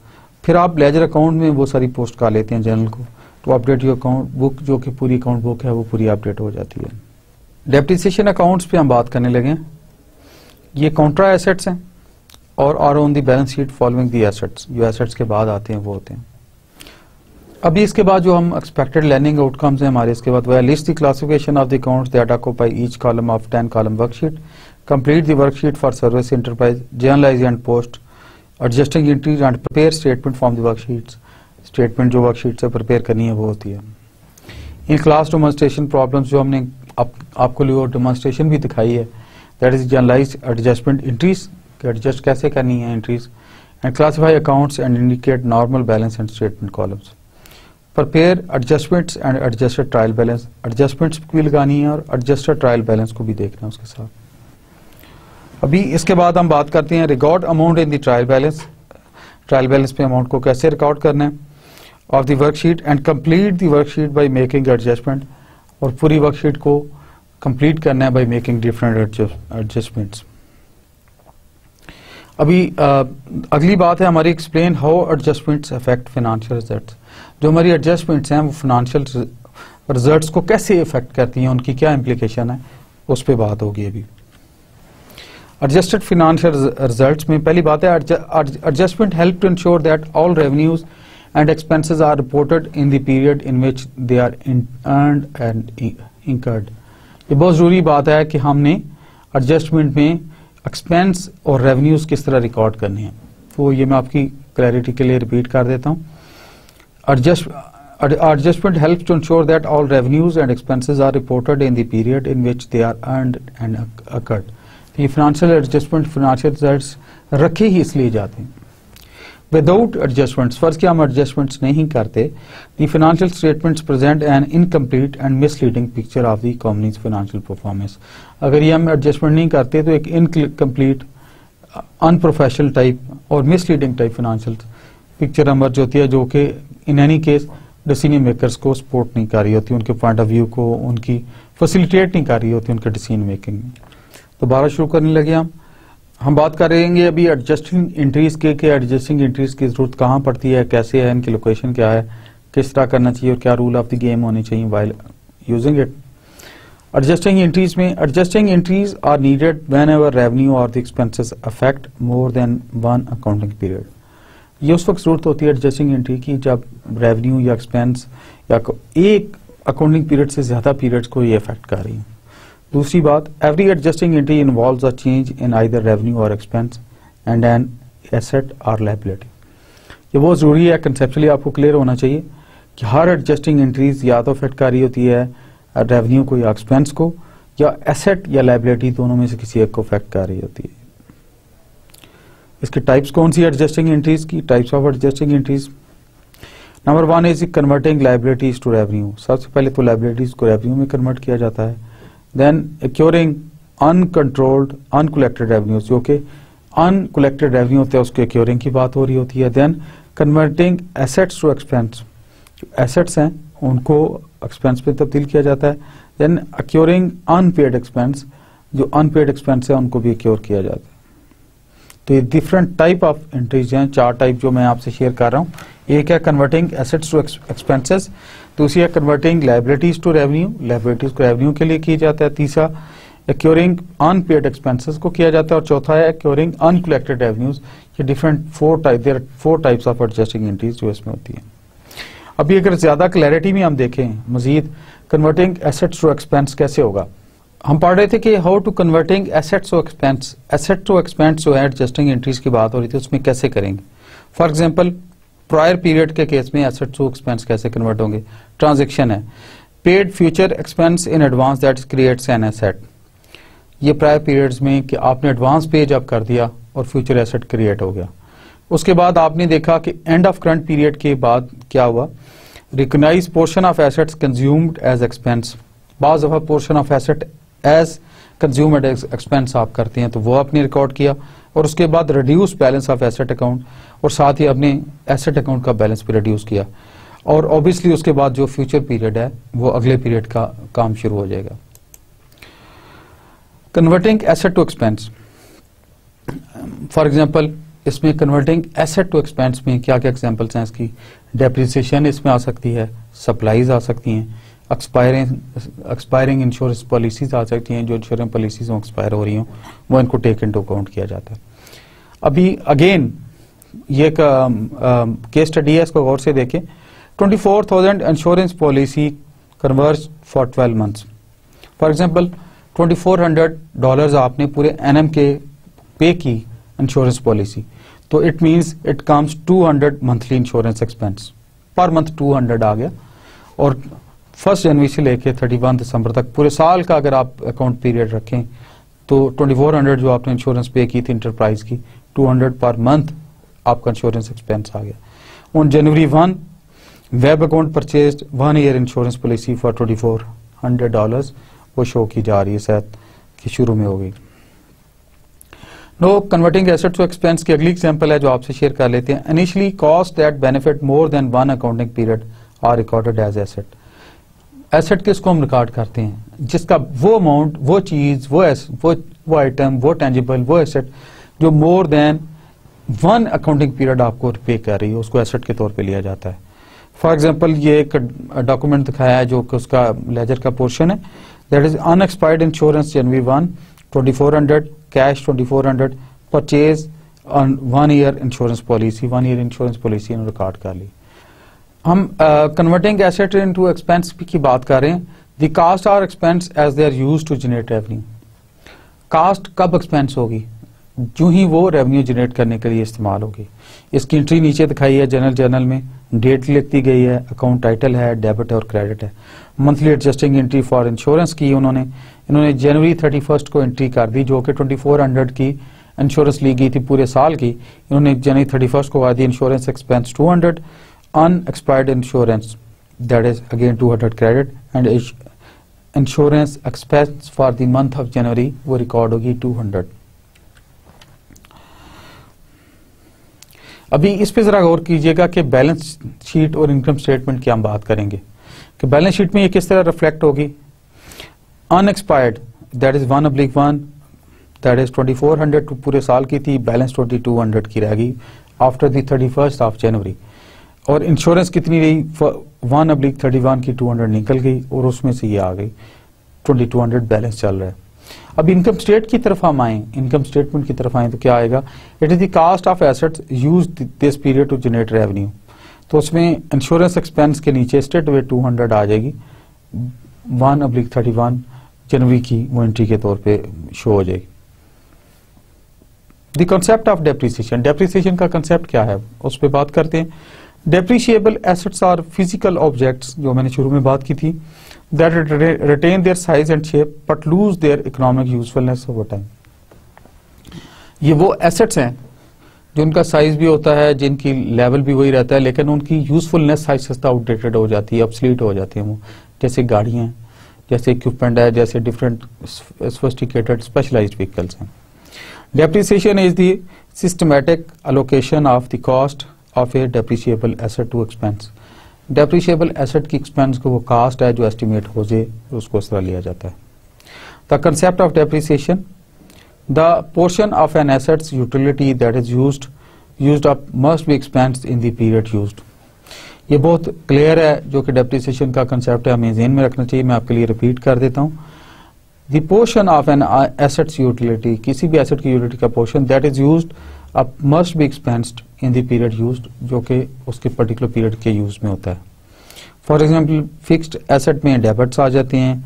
फिर आप ledger account में वो सारी post कर लेते हैं journal को, to update your account book, जो कि पूरी अकाउंट बुक है वो पूरी अपडेट हो जाती है। डेप्रिसिएशन अकाउंट्स पे हम बात करने लगे। ये काउंट्रा एसेट्स हैं और are on the balance sheet following the assets, जो एसेट्स के बाद आते हैं वो होते हैं। अभी इसके बाद जो हम एक्सपेक्टेड लर्निंग आउटकम्स हैं हमारे, इसके बाद वो है list the classification of the accounts that occupy each column of 10 column worksheet, complete the worksheet for service enterprise, journalize and post, adjusting entries and prepare statement from the worksheets. Statement जो worksheet से prepare करनी है वो होती है। In class demonstration problems जो हमने आपको लिए डेमोन्स्ट्रेशन भी दिखाई है, that is generalized adjustment entries, adjust कैसे करनी है entries, and classify accounts and indicate normal balance and statement columns. Prepare adjustments and adjusted trial balance, adjustments भी लगानी है और एडजस्टेड ट्रायल बैलेंस को भी देखना है उसके साथ। अभी इसके बाद हम बात करते हैं record amount in the trial balance. Trial balance पे अमाउंट को कैसे रिकॉर्ड करना है of the worksheet and complete the worksheet by making adjustment, और पूरी वर्कशीट को कंप्लीट करना है बाय मेकिंग डिफरेंट एडजस्टमेंट्स। अभी अगली बात है हमारी explain how adjustments affect financial results. जो हमारी एडजस्टमेंट्स हैं वो फाइनेंशियल रिजल्ट्स को कैसे इफेक्ट करती हैं, उनकी क्या इम्प्लीकेशन है, उस पर बात होगी अभी। एडजस्टेड फाइनेंशियल रिजल्ट्स में पहली बात है adjustment help to ensure that all revenues and expenses are reported in the period in which they are earned and incurred. ये बहुत जरूरी बात है कि हमने एडजस्टमेंट में एक्सपेंस और रेवेन्यूज किस तरह रिकॉर्ड करने हैं, तो ये मैं आपकी क्लैरिटी के लिए रिपीट कर देता हूँ। Adjustment helps to ensure that all revenues and expenses are reported in the period in which they are earned and occurred. ये फाइनेंशियल एडजस्टमेंट फाइनेंशियल रिजल्ट्स रखे ही इसलिए जाते हैं। विदाउट एडजस्टमेंट्स, फर्ज कि हम एडजस्टमेंट्स नहीं करते, the financial statements present N incomplete and misleading picture of the companies financial performance. अगर ये हम एडजस्टमेंट नहीं करते तो एक इनकम्प्लीट अनप्रोफेशनल टाइप और misleading type financial picture emerge होती है, जो कि in any case decision makers को सपोर्ट नहीं कर रही होती, उनके पॉइंट ऑफ व्यू को उनकी फैसिलिटेट नहीं कर रही होती उनके डिसीजन मेकिंग में। दोबारा शुरू करने लगे हम बात कर रहे हैं अभी एडजस्टिंग एंट्रीज के एडजस्टिंग एंट्रीज की जरूरत कहाँ पड़ती है, कैसे है, इनकी लोकेशन क्या है, किस तरह करना चाहिए और क्या रूल ऑफ द गेम होने चाहिए while using it. Adjusting entries में adjusting entries are needed whenever revenue और the expenses affect more than one accounting period. ये उस वक्त जरूरत होती है एडजस्टिंग एंट्री की जब रेवेन्यू या एक्सपेंस या एक अकाउंटिंग पीरियड से ज्यादा पीरियड्स को ये अफेक्ट कर रही है। दूसरी बात, every adjusting entry involves a change in either revenue और एक्सपेंस एंड एन एसेट और लायबिलिटी। ये बहुत जरूरी है, कंसेप्चुअली आपको क्लियर होना चाहिए कि हर एडजस्टिंग एंट्रीज या तो अफेक्ट कर रही होती है रेवेन्यू को या एक्सपेंस को, या एसेट या लायबिलिटी दोनों में से किसी एक को अफेक्ट कर रही होती है। इसके टाइप्स कौन सी एडजस्टिंग एंट्रीज की? Types of adjusting entries, number 1 is converting liabilities to revenue. सबसे पहले तो लायबिलिटीज को रेवेन्यू में कन्वर्ट किया जाता है। Then accruing uncontrolled uncollected revenues, जो कि अनकलेक्टेड रेवेन्यू होते हैं उसके एक्योरिंग की बात हो रही होती है। Then converting assets to expense, assets हैं उनको एक्सपेंस पे तब्दील किया जाता है। देन एक्योरिंग अनपेड एक्सपेंस, जो अनपेड एक्सपेंस है उनको भी एक्योर किया जाता है। तो ये डिफरेंट टाइप ऑफ एंट्रीज हैं, 4 टाइप जो मैं आपसे शेयर कर रहा हूँ। एक है कन्वर्टिंग एसेट्स टू एक्सपेंसेस, दूसरी है converting liabilities to revenue, liabilities को रेवेन्यू के लिए की जाता है। तीसरा एक्योरिंग अनपेड एक्सपेंसेस को किया जाता है और चौथा है एक्योरिंग अनकलेक्टेड रेवेन्यूज। ये different 4 types of adjusting entries जो इसमें होती है। अभी अगर ज्यादा क्लैरिटी में हम देखें मजीद कन्वर्टिंग एसेट्स टू एक्सपेंस कैसे होगा, हम पढ़ रहे थे कि how to converting assets to expense. Asset to expense जो है एडजस्टिंग एंट्रीज की बात हो रही थी, उसमें कैसे करेंगे। फॉर एग्जांपल प्रायर पीरियड के केस में एसेट टू एक्सपेंस कैसे कन्वर्ट होंगे। ट्रांजैक्शन है paid future expense in advance that creates an asset. ये प्रायर पीरियड्स में कि आपने एडवांस पे जब कर दिया और फ्यूचर एसेट क्रिएट हो गया। उसके बाद आपने देखा कि एंड ऑफ करंट पीरियड के बाद क्या हुआ, recognize portion of assets consumed as expense. बाज दफा portion of asset as consumed expense आप करते हैं तो वो आपने रिकॉर्ड किया, और उसके बाद reduce balance of asset account, और साथ ही आपने एसेट अकाउंट का बैलेंस भी रिड्यूस किया। और ऑब्वियसली उसके बाद जो फ्यूचर पीरियड है वो अगले पीरियड का काम शुरू हो जाएगा। Converting asset to expense, for example इसमें कन्वर्टिंग एसेट टू एक्सपेंस में क्या क्या एग्जांपल्स हैं इसकी। डेप्रिसिएशन इसमें आ सकती है, सप्लाईज आ सकती हैं, एक्सपायरिंग इंश्योरेंस पॉलिसीज आ सकती हैं, जो इंश्योरेंस पॉलिसीज एक्सपायर हो रही हों वो इनको टेक इनटू अकाउंट किया जाता है। अभी अगेन ये केस स्टडी है, इसको गौर से देखें। 24,000 insurance policy converse for 12 months. For example $2,400 आपने पूरे एनएम के पे की इंश्योरेंस पॉलिसी, तो it means it comes 200 monthly insurance expense, per month 200 आ गया। और 1 जनवरी से लेके 31 दिसंबर तक पूरे साल का अगर आप अकाउंट पीरियड रखें तो 2400 जो आपने इंश्योरेंस पे की थी इंटरप्राइज की, 200 पर मंथ आपका इंश्योरेंस एक्सपेंस आ गया। On January 1 web account purchased 1 year insurance policy for $2,400, वो शो की जा रही है, शायद कि शुरू में हो गई। Now converting asset to expense की अगली एग्जांपल है जो आपसे शेयर कर लेते हैं। Initially cost that benefit more than 1 accounting period are recorded as asset. Asset किसको हम रिकॉर्ड करते हैं, जिसका वो अमाउंट, वो चीज, वो आइटम, वो टेंजिबल, वो एसेट जो मोर देन 1 अकाउंटिंग पीरियड आपको पे कर रही है, उसको एसेट के तौर पे लिया जाता है। फॉर एग्जांपल ये एक डॉक्यूमेंट दिखाया है जो कि उसका लेजर का पोर्शन है, that is unexpired insurance January 1 $2,400, cash $2,400, purchase 1 year insurance policy, 1 year insurance policy record कर ली। हम कन्वर्टिंग एसेट इनटू एक्सपेंस की बात कर रहे हैं। The cost are expense as they are used to generate revenue. Cost कब expense होगी, जो ही वो रेवेन्यू जनरेट करने के लिए इस्तेमाल होगी। इसकी एंट्री नीचे दिखाई है जर्नल में, डेट लिखती गई है, अकाउंट टाइटल है, डेबिट और क्रेडिट है। Monthly adjusting entry for insurance की इन्होंने जनवरी 31 को एंट्री कर दी, जो कि 2400 की इंश्योरेंस ली गई थी पूरे साल की। इन्होंने जनवरी 31 को कर दी insurance expense 200, unexpired insurance that is again 200 credit, and insurance expense for the month of January वो रिकॉर्ड होगी 200। अभी इस पे जरा गौर कीजिएगा कि बैलेंस शीट और इनकम स्टेटमेंट की हम बात करेंगे कि बैलेंस शीट में ये किस तरह रिफ्लेक्ट होगी। Unexpired that is 1/1 that is 2400 पूरे साल की थी, बैलेंस 2200 की रहेगी after the 31st of January. और इंश्योरेंस कितनी रही 1/31 की 200 निकल गई और उसमें से ये आ गई 2200 बैलेंस चल रहा है। अब इनकम स्टेट की तरफ हम आए, इनकम स्टेटमेंट की तरफ आए तो क्या आएगा, it is the cost of assets use this period to generate revenue. तो उसमें इंश्योरेंस एक्सपेंस के नीचे स्टेट वे 200 आ जाएगी, 1/31 जनवरी की वो एंट्री के तौर पे शो हो जाएगी। The concept of depreciation, depreciation का कंसेप्ट क्या है उस पर बात करते हैं। Depreciable assets are physical objects, जो मैंने शुरू में बात की थी, that retain their size and shape but lose their economic usefulness over time। ये वो एसेट्स हैं जिनका साइज भी होता है, जिनकी लेवल भी वही रहता है, लेकिन उनकी यूजफुलनेस साइज आउटडेटेड हो जाती है, ऑब्सलीट हो जाती है वो, जैसे गाड़ियां हैं, जैसे इक्विपमेंट है, जैसे डिफरेंट सोफिस्टिकेटेड स्पेशलाइज्ड व्हीकल्स हैं। Depreciation is the systematic allocation of the cost of a depreciable asset to expense. Depreciable asset की एक्सपेंस को वो कास्ट है जो एस्टिमेट हो जाए, उसको इस तरह लिया जाता है। The concept of depreciation, the portion of an asset's utility that is used up must be expensed in the period used. ये बहुत क्लियर है जो कि डेप्रिसिएशन का कंसेप्ट है, हमें ज़हन में रखना चाहिए। मैं आपके लिए रिपीट कर देता हूँ। The portion of an asset's utility, किसी भी एसेट की यूटिलिटी का portion that is used up must be expensed in the period used, जो कि उसके पर्टिकुलर पीरियड के यूज में होता है। फॉर एग्जांपल फिक्स्ड एसेट में डेबिट्स आ जाते हैं,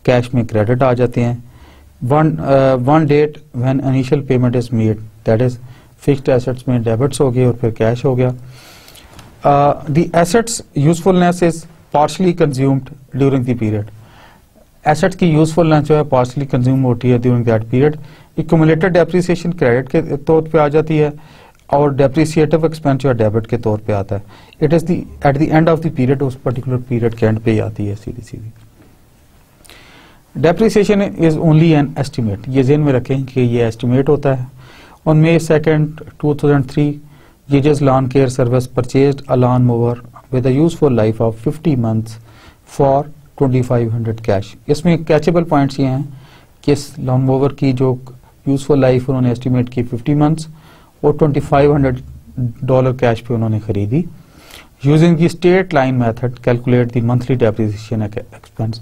कैश में क्रेडिट आ जाते हैं। One date when initial payment is made, that is fixed assets में डेबिट्स हो गए और फिर कैश हो गया। The assets usefulness is partially consumed during the period, asset की यूजफुलनेस जो है पार्शली कंज्यूम होती है during that period. Accumulated depreciation credit के तौर पे आ जाती है और डेप्रिसिएटिव एक्सपेंस जो है डेबिट के तौर पे आता है। It is at the end of the period, उस पर्टिकुलर पीरियड के एंड पे ही आती है सीधी सीधी। Depreciation is only an estimate, ये ज़हन में रखें कि ये एस्टिमेट होता है। On May 2, 2003 GJ's lawn care service purchased a lawn mower with a useful life of 50 months for 2500 cash. इसमें कैचेबल पॉइंट्स ये हैं कि इस लॉन मोवर की जो यूजफुल लाइफ उन्होंने एस्टिमेट की 50 months और $2500 कैश पे उन्होंने खरीदी। Using the straight line method calculate the monthly depreciation expense,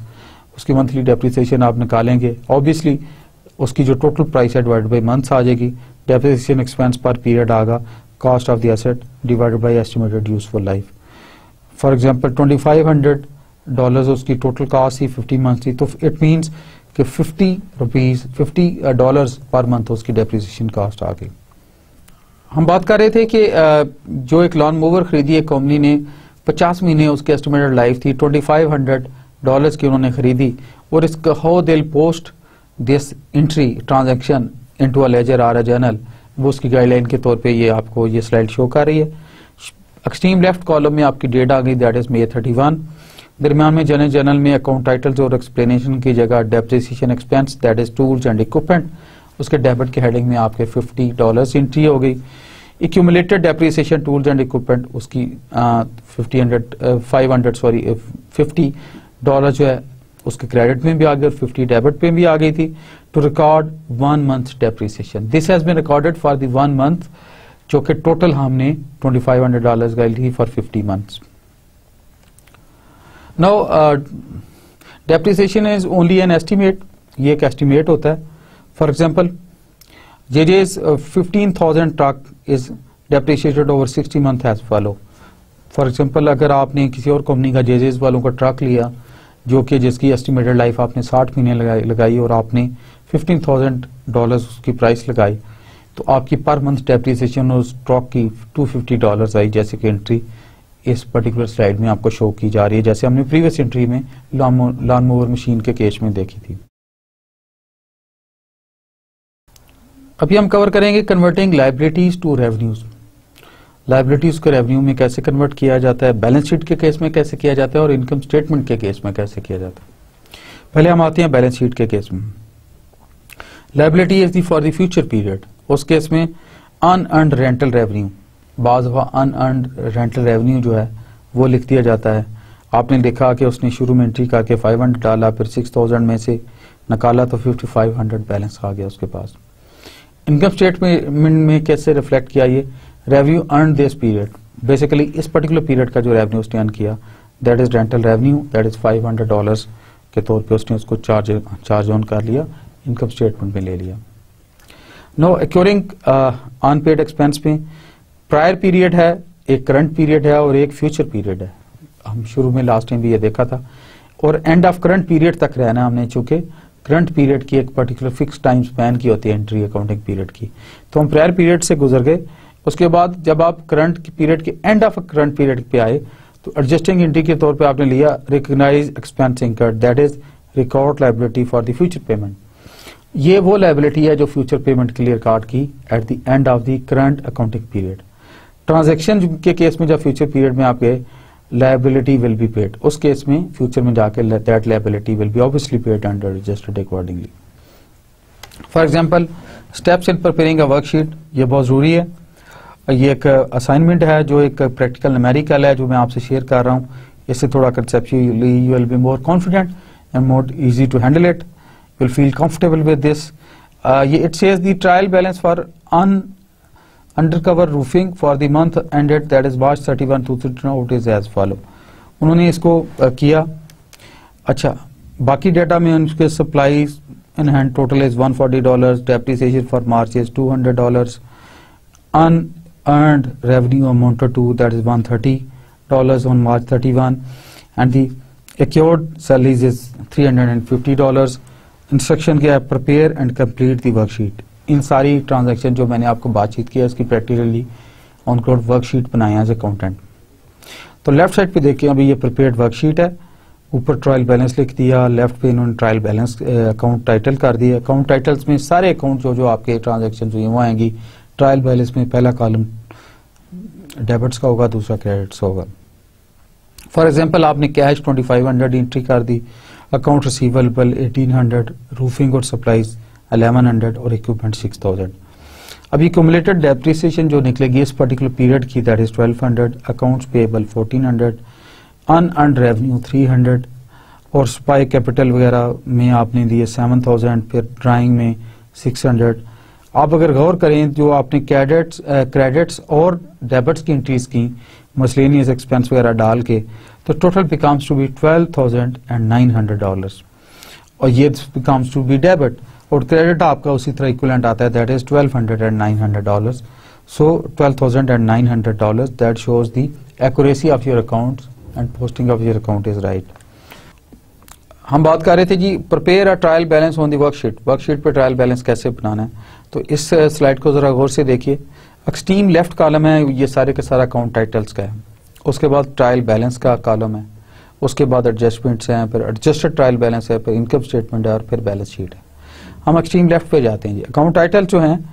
उसकी मंथली डेप्रिसिएशन आप निकालेंगे, ऑब्वियसली उसकी जो टोटल प्राइस है डिवाइडेड बाई मंथ्स आ जाएगी। डेप्रिसिएशन एक्सपेंस पर पीरियड आगा cost of the asset divided by estimated useful life. For example $2500 उसकी टोटल कॉस्ट थी, 50 months थी, तो इट मीन्स कि $50 पर मंथ उसकी डेप्रिसिएशन कॉस्ट आ गई। हम बात कर रहे थे कि जो एक लॉन मूवर खरीदी है कंपनी ने, 50 महीने उसकी एस्टिमेटेड लाइफ थी, $2500 की उन्होंने खरीदी और इसका how they post this entry transaction into a ledger और अ जर्नल, वो उसकी गाइडलाइन के तौर पे ये आपको ये स्लाइड शो कर रही है। एक्सट्रीम लेफ्ट कॉलम में आपकी डेट आ गई, दैट इज May 31। दरमियान में जर्नल में अकाउंट टाइटल्स और एक्सप्लेनेशन की जगह depreciation expense that is tools and equipment, उसके डेबिट के हेडिंग में आपके $50 एंट्री हो गई। Accumulated depreciation tools and equipment उसकी $50 जो है उसके क्रेडिट में भी आ गई और 50 डेबिट पे भी आ गई थी। To record 1 month depreciation, this has been recorded for the 1 month, जो कि टोटल हमने $2500 गई थी for 50 months। Now depreciation is only an estimate, ये एक एस्टिमेट होता है। For example JJ's 15,000 truck is depreciated over 60 months as follow. For example अगर आपने किसी और कंपनी का JJ's वालों का ट्रक लिया जो कि जिसकी एस्टिमेटेड लाइफ आपने 60 महीने लगाई और आपने $15,000 उसकी प्राइस लगाई, तो आपकी पर मंथ डेप्रिसिएशन उस ट्रक की $250 आई, जैसे कि एंट्री इस पर्टिकुलर स्लाइड में आपको शो की जा रही है, जैसे हमने प्रीवियस एंट्री में लॉन मोवर मशीन के केस में देखी थी। अभी हम कवर करेंगे converting liabilities to revenues. Liabilities को रेवेन्यू में कैसे कन्वर्ट किया जाता है, बैलेंस शीट के केस में कैसे किया जाता है और इनकम स्टेटमेंट के केस में कैसे किया जाता है। पहले हम आते हैं बैलेंस शीट के केस में। Liability is the for the future period, उस केस में अनअर्न्ड रेंटल रेवेन्यू, बाज अनअर्न्ड रेंटल रेवेन्यू जो है वो लिख दिया जाता है। आपने देखा कि उसने शुरू में एंट्री करके 500 डाला, फिर 6000 में से निकाला तो 5500 बैलेंस आ गया उसके पास। इनकम स्टेटमेंट में कैसे रिफ्लेक्ट किया ये, revenue earn this period, basically इस पर्टिकुलर पीरियड का जो रेवेन्यू उसने अर्न किया that is rental revenue, that is $500 के तौर पे उसने उसको चार्ज ऑन कर लिया, इनकम स्टेटमेंट में ले लिया। नो एक्योरिंग अनपेड एक्सपेंस में प्रायर पीरियड है, एक करंट पीरियड है और एक फ्यूचर पीरियड है। हम शुरू में लास्ट टाइम भी ये देखा था, और एंड ऑफ करंट पीरियड तक रहना हमने, चूंकि करंट पीरियड की एक पर्टिकुलर फिक्स टाइम स्पैन की होती है एंट्री अकाउंटिंग पीरियड की, तो हम प्रायर पीरियड से गुजर गए। उसके बाद जब आप करंट पीरियड के एंड ऑफ करंट पीरियड पे आए तो एडजस्टिंग एंट्री के तौर पे आपने लिया recognize expense incurred, that is record liability for the future payment. ये वो लायबिलिटी है जो फ्यूचर पेमेंट के लिए रिकॉर्ड की eight the end of the current accounting period. Transaction के केस में जब फ्यूचर पीरियड में आप गए liability will be paid, उस केस में फ्यूचर में जाके that liability will be obviously paid and adjusted accordingly. For example, steps in preparing a worksheet, ये बहुत जरूरी है। ये एक असाइनमेंट है जो एक प्रैक्टिकल न्यूमेरिकल है जो मैं आपसे शेयर कर रहा हूँ। इससे थोड़ा conceptually you will be more confident and more easy to handle it. You will feel comfortable with this. It says the trial balance for undercover roofing for the month ended that is March 31, 2009 it is as follow. उन्होंने इसको किया। अच्छा, बाकी data में उनके supplies in hand total is $140, depreciation for March is $200, unearned revenue amounted to that is $130 on March 31 and the accrued salaries is $350. Instruction क्या है, prepare and complete the worksheet. इन सारी ट्रांजैक्शन जो मैंने आपको बातचीत की है उसकी प्रैक्टिकली ऑन कोड वर्कशीट बनाया एज अकाउंटेंट। तो लेफ्ट साइड पे देखिए अभी ये प्रिपेयर्ड वर्कशीट है, ऊपर ट्रायल बैलेंस लिख दिया, लेफ्ट पे इन्होंने ट्रायल बैलेंस अकाउंट टाइटल कर दिया। अकाउंट टाइटल्स में सारे अकाउंट जो आपके ट्रांजेक्शन हुई वो आएंगी। ट्रायल बैलेंस में पहला कॉलम डेबिट्स का होगा, दूसरा क्रेडिट्स होगा। फॉर एग्जाम्पल आपने कैश 2500 एंट्री कर दी, अकाउंट रिसीवेबल 1800, रूफिंग और सप्लाईज 1100 और इक्विपमेंट 6000। अभी क्यूमुलेटेड डेप्रिसिएशन जो निकलेगी इस पर्टिकुलर पीरियड की that is 1200, accounts payable 1400, unearned revenue 300 और स्पाई कैपिटल वगैरह में आपने दिए 7000, फिर ड्राइंग में 600। आप अगर गौर करें जो आपने क्रेडिट्स और डेबिट्स की एंट्रीज की मसलेनियस एक्सपेंस वगैरह डाल के, तो टोटल बिकम्स टू बी $12,900 और ये बिकम्स टू बी डेबिट, और क्रेडिट आपका उसी तरह इक्विवेलेंट आता है that is $12,900। So $12,900 that shows the accuracy of your account and posting of your account is right. हम बात कर रहे थे जी prepare a trial balance on the worksheet, worksheet पे ट्रायल बैलेंस कैसे बनाना है। तो इस स्लाइड को जरा गौर से देखिए। एक्सट्रीम लेफ्ट कॉलम है, ये सारे के सारा अकाउंट टाइटल्स का है, उसके बाद ट्रायल बैलेंस का कॉलम है, उसके बाद एडजस्टमेंट्स हैं, फिर एडजस्टेड ट्रायल बैलेंस है, फिर इनकम स्टेटमेंट है और फिर बैलेंस शीट है। हम एक्सट्रीम लेफ्ट पे जाते हैं जी। अकाउंट टाइटल जो हैं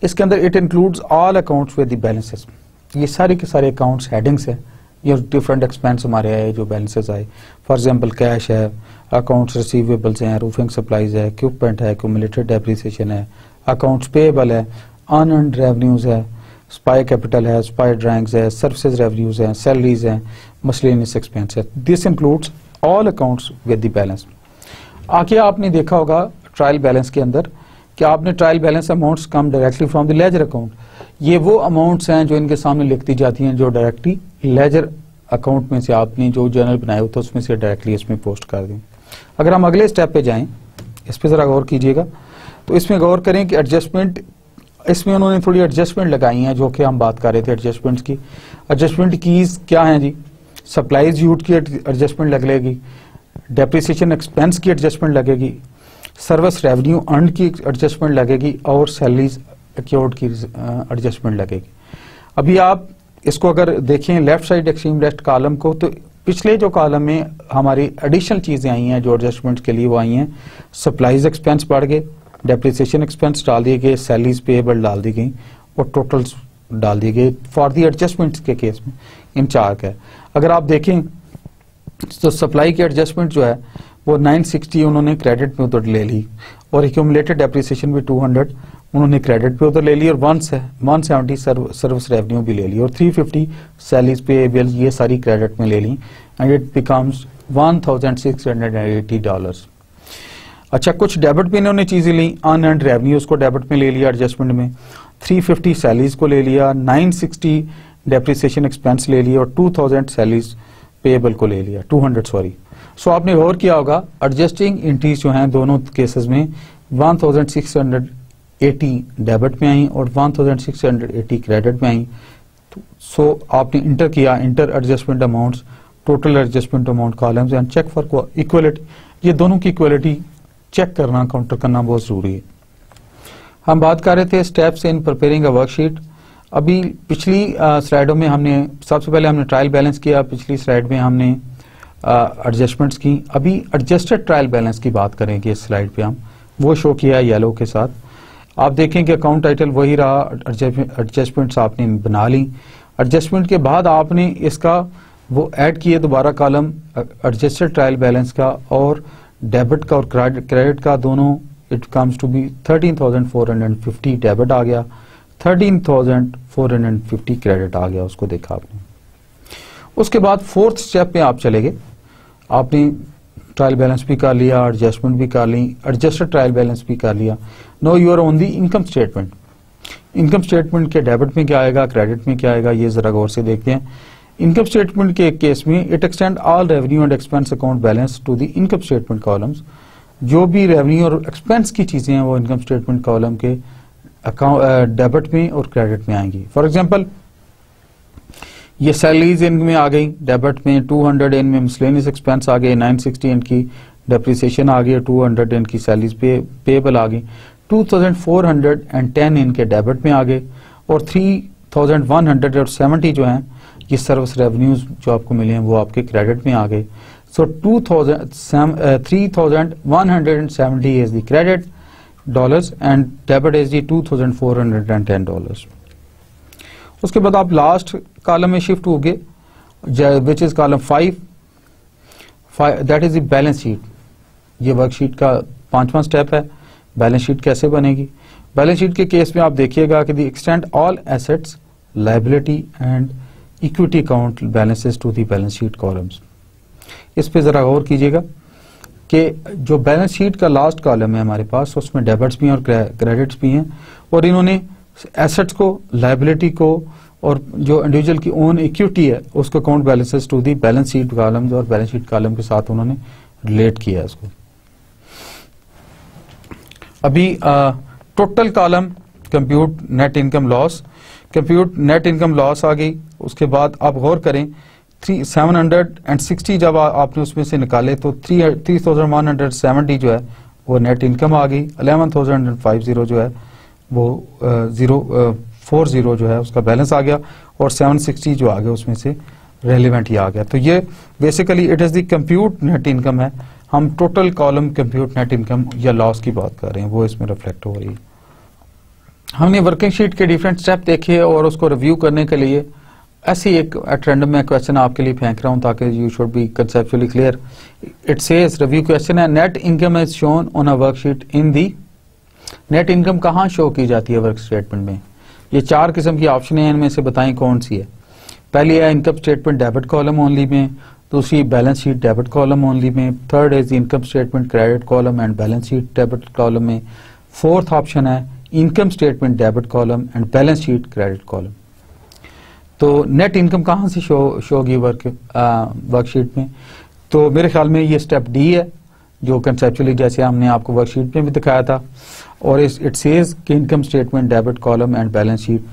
इसके अंदर it includes all accounts with the balances, ये सारे के सारे अकाउंट्स हेडिंग्स है, ये डिफरेंट एक्सपेंस हमारे आए जो बैलेंसेस आए। फॉर एग्जांपल कैश है, अकाउंट्स रिसीवेबल्स हैं, रूफिंग सप्लाईज है, इक्विपमेंट है, क्यूमुलेटेड डेप्रिसिएशन है, अकाउंट्स पेएबल है, अनअर्न्ड रेवेन्यूज है, स्पाई कैपिटल है, स्पाई ड्राइंग्स है, सर्विसेज रेवेन्यूज हैं, सैलरीज हैं, मसलेनियस एक्सपेंस है। This includes all accounts with the balance. आगे आपने देखा होगा ट्रायल बैलेंस के अंदर कि आपने trial balance amounts come directly from the ledger account, ये वो अमाउंट्स हैं जो इनके सामने लिख दी जाती हैं जो डायरेक्टली लेजर अकाउंट में से आपने जो जर्नल बनाया होता है उसमें से डायरेक्टली इसमें पोस्ट कर दें। अगर हम अगले स्टेप पे जाएं, इस पे जरा गौर कीजिएगा, तो इसमें गौर करें कि एडजस्टमेंट, इसमें उन्होंने थोड़ी एडजस्टमेंट लगाई हैं जो कि हम बात कर रहे थे एडजस्टमेंट्स की। एडजस्टमेंट कीज क्या है जी, सप्लाईज यूट की एडजस्टमेंट लगेगी, डेप्रिसिएशन एक्सपेंस की एडजस्टमेंट लगेगी, सर्विस रेवेन्यू अर्न की एडजस्टमेंट लगेगी और सैलरीज एक्योर्ड की एडजस्टमेंट लगेगी। अभी आप इसको अगर देखें left side extreme left column को, तो पिछले जो कॉलम में हमारी एडिशनल चीजें आई हैं जो एडजस्टमेंट के लिए वो आई हैं, सप्लाईज एक्सपेंस बढ़ गए, डेप्रिसिएशन एक्सपेंस डाल दिए गए, सैलरीज पेएबल डाल दी गई और टोटल्स डाल दिए गए फॉर दी एडजस्टमेंट्स के केस में इन चार का है। अगर आप देखें तो सप्लाई की एडजस्टमेंट जो है वो 960 उन्होंने क्रेडिट में उधर ले ली और एक्यूमुलेटेड डेप्रिसिएशन भी 200 उन्होंने क्रेडिट पे उधर ले ली और 170 सर्विस रेवेन्यू भी ले ली और 350 सैलरीज पेएबल ये सारी क्रेडिट में ले ली एंड इट बिकम्स $1,680। अच्छा, कुछ डेबिट भी इन्होंने चीजें ली, अनअर्न्ड रेवेन्यूज को डेबिट में ले लिया एडजस्टमेंट में, 350 सैलरीज को ले लिया, 960 डेप्रिसिएशन एक्सपेंस ले लिया और 2000 सैलरीज पेएबल को ले लिया, 200 सॉरी। सो आपने गौर किया होगा एडजस्टिंग एंट्रीज जो हैं दोनों केसेस में 1680 डेबिट में आई और 1680 क्रेडिट में आई। सो आपने इंटर किया, enter adjustment amounts, total adjustment amount columns and check for equality. ये दोनों की इक्वलिटी चेक करना, काउंटर करना बहुत जरूरी है। हम बात कर रहे थे steps in preparing a worksheet. अभी पिछली स्लाइडों में हमने सबसे पहले हमने ट्रायल बैलेंस किया, पिछली स्लाइड में हमने एडजस्टमेंट्स की। अभी एडजस्टेड ट्रायल बैलेंस की बात करेंगे इस स्लाइड पे हम, वो शो किया है येलो के साथ। आप देखें कि अकाउंट टाइटल वही रहा, एडजस्टमेंट्स आपने बना ली। एडजस्टमेंट के बाद आपने इसका वो ऐड किए दोबारा कॉलम एडजस्टेड ट्रायल बैलेंस का और डेबिट का और क्रेडिट का दोनों। It comes to be 13,450 debit आ गया, 13,450 क्रेडिट आ गया, उसको देखा आपने। उसके बाद फोर्थ स्टेप में आप चले गए, आपने ट्रायल बैलेंस भी कर लिया, एडजस्टमेंट भी कर ली, एडजस्टेड ट्रायल बैलेंस भी कर लिया। Now you are on the income statement. Income statement के डेबिट में क्या आएगा, क्रेडिट में क्या आएगा, ये जरा गौर से देखते हैं। इनकम स्टेटमेंट के केस में it extend all revenue and expense account balance to the income statement columns. जो भी रेवेन्यू और एक्सपेंस की चीजें हैं वो इनकम स्टेटमेंट कॉलम के अकाउंट डेबिट में और क्रेडिट में आएंगी। फॉर एग्जांपल ये सैलरीज इनमें आ गई डेबिट में, 200 इनमें मिसलेनियस एक्सपेंस आ गए, 960 इनकी डेप्रिसिएशन आ गई, 200 इनकी सैलरीज पेएबल आ गई, 2410 इनके डेबिट में आ गए और 3170 जो हैं ये सर्विस रेवेन्यूज जो आपको मिले हैं वो आपके क्रेडिट में आ गए। सो 3170 is the credit dollars and debit is the $2410। उसके बाद आप लास्ट कॉलम में शिफ्ट हो गए which is column 5 that is the balance sheet. ये वर्कशीट का 5वां स्टेप है। बैलेंस शीट कैसे बनेगी? बैलेंस शीट के केस में आप देखिएगा कि the extend all assets, liability and equity account balances to the balance sheet columns. इस पे जरा गौर कीजिएगा कि जो बैलेंस शीट का लास्ट कॉलम है हमारे पास उसमें डेबिट्स भी हैं और क्रेडिट्स भी हैं और इन्होंने एसेट्स को, लायबिलिटी को और जो इंडिविजुअल की ओन इक्विटी है उसको account balances to the balance sheet columns और बैलेंस शीट कॉलम के साथ उन्होंने रिलेट किया इसको। अभी total column compute net income loss, compute net income loss आ गई। उसके बाद आप गौर करें 760 जब आपने उसमें से निकाले तो 3170 जो है वो नेट इनकम आ गई। 11,050 जो है वो 040 जो है उसका बैलेंस आ गया और 760 जो आ गया उसमें से रेलिवेंट ही आ गया। तो ये basically it is the compute net income है। हम total column compute net income या लॉस की बात कर रहे हैं, वो इसमें रिफ्लेक्ट हो रही है। हमने वर्किंग शीट के डिफरेंट स्टेप देखे और उसको रिव्यू करने के लिए ऐसे एक एट रैंडम में क्वेश्चन आपके लिए फेंक रहा हूं ताकि you should be conceptually clear. It says review question है net income is shown on a worksheet in the. Net income कहां शो की जाती है वर्क स्टेटमेंट में? ये 4 किस्म की ऑप्शन है, इनमें से बताएं कौन सी है। पहली है income statement debit column only में, दूसरी balance sheet debit column only में, third is income statement credit column and balance sheet debit column में, फोर्थ ऑप्शन है income statement debit column and balance sheet credit column. तो net income कहां से show होगी worksheet में? तो मेरे ख्याल में ये स्टेप डी है जो कंसेप्चुअली जैसे हमने आपको वर्कशीट में भी दिखाया था और इट सेज कि income statement debit column and balance sheet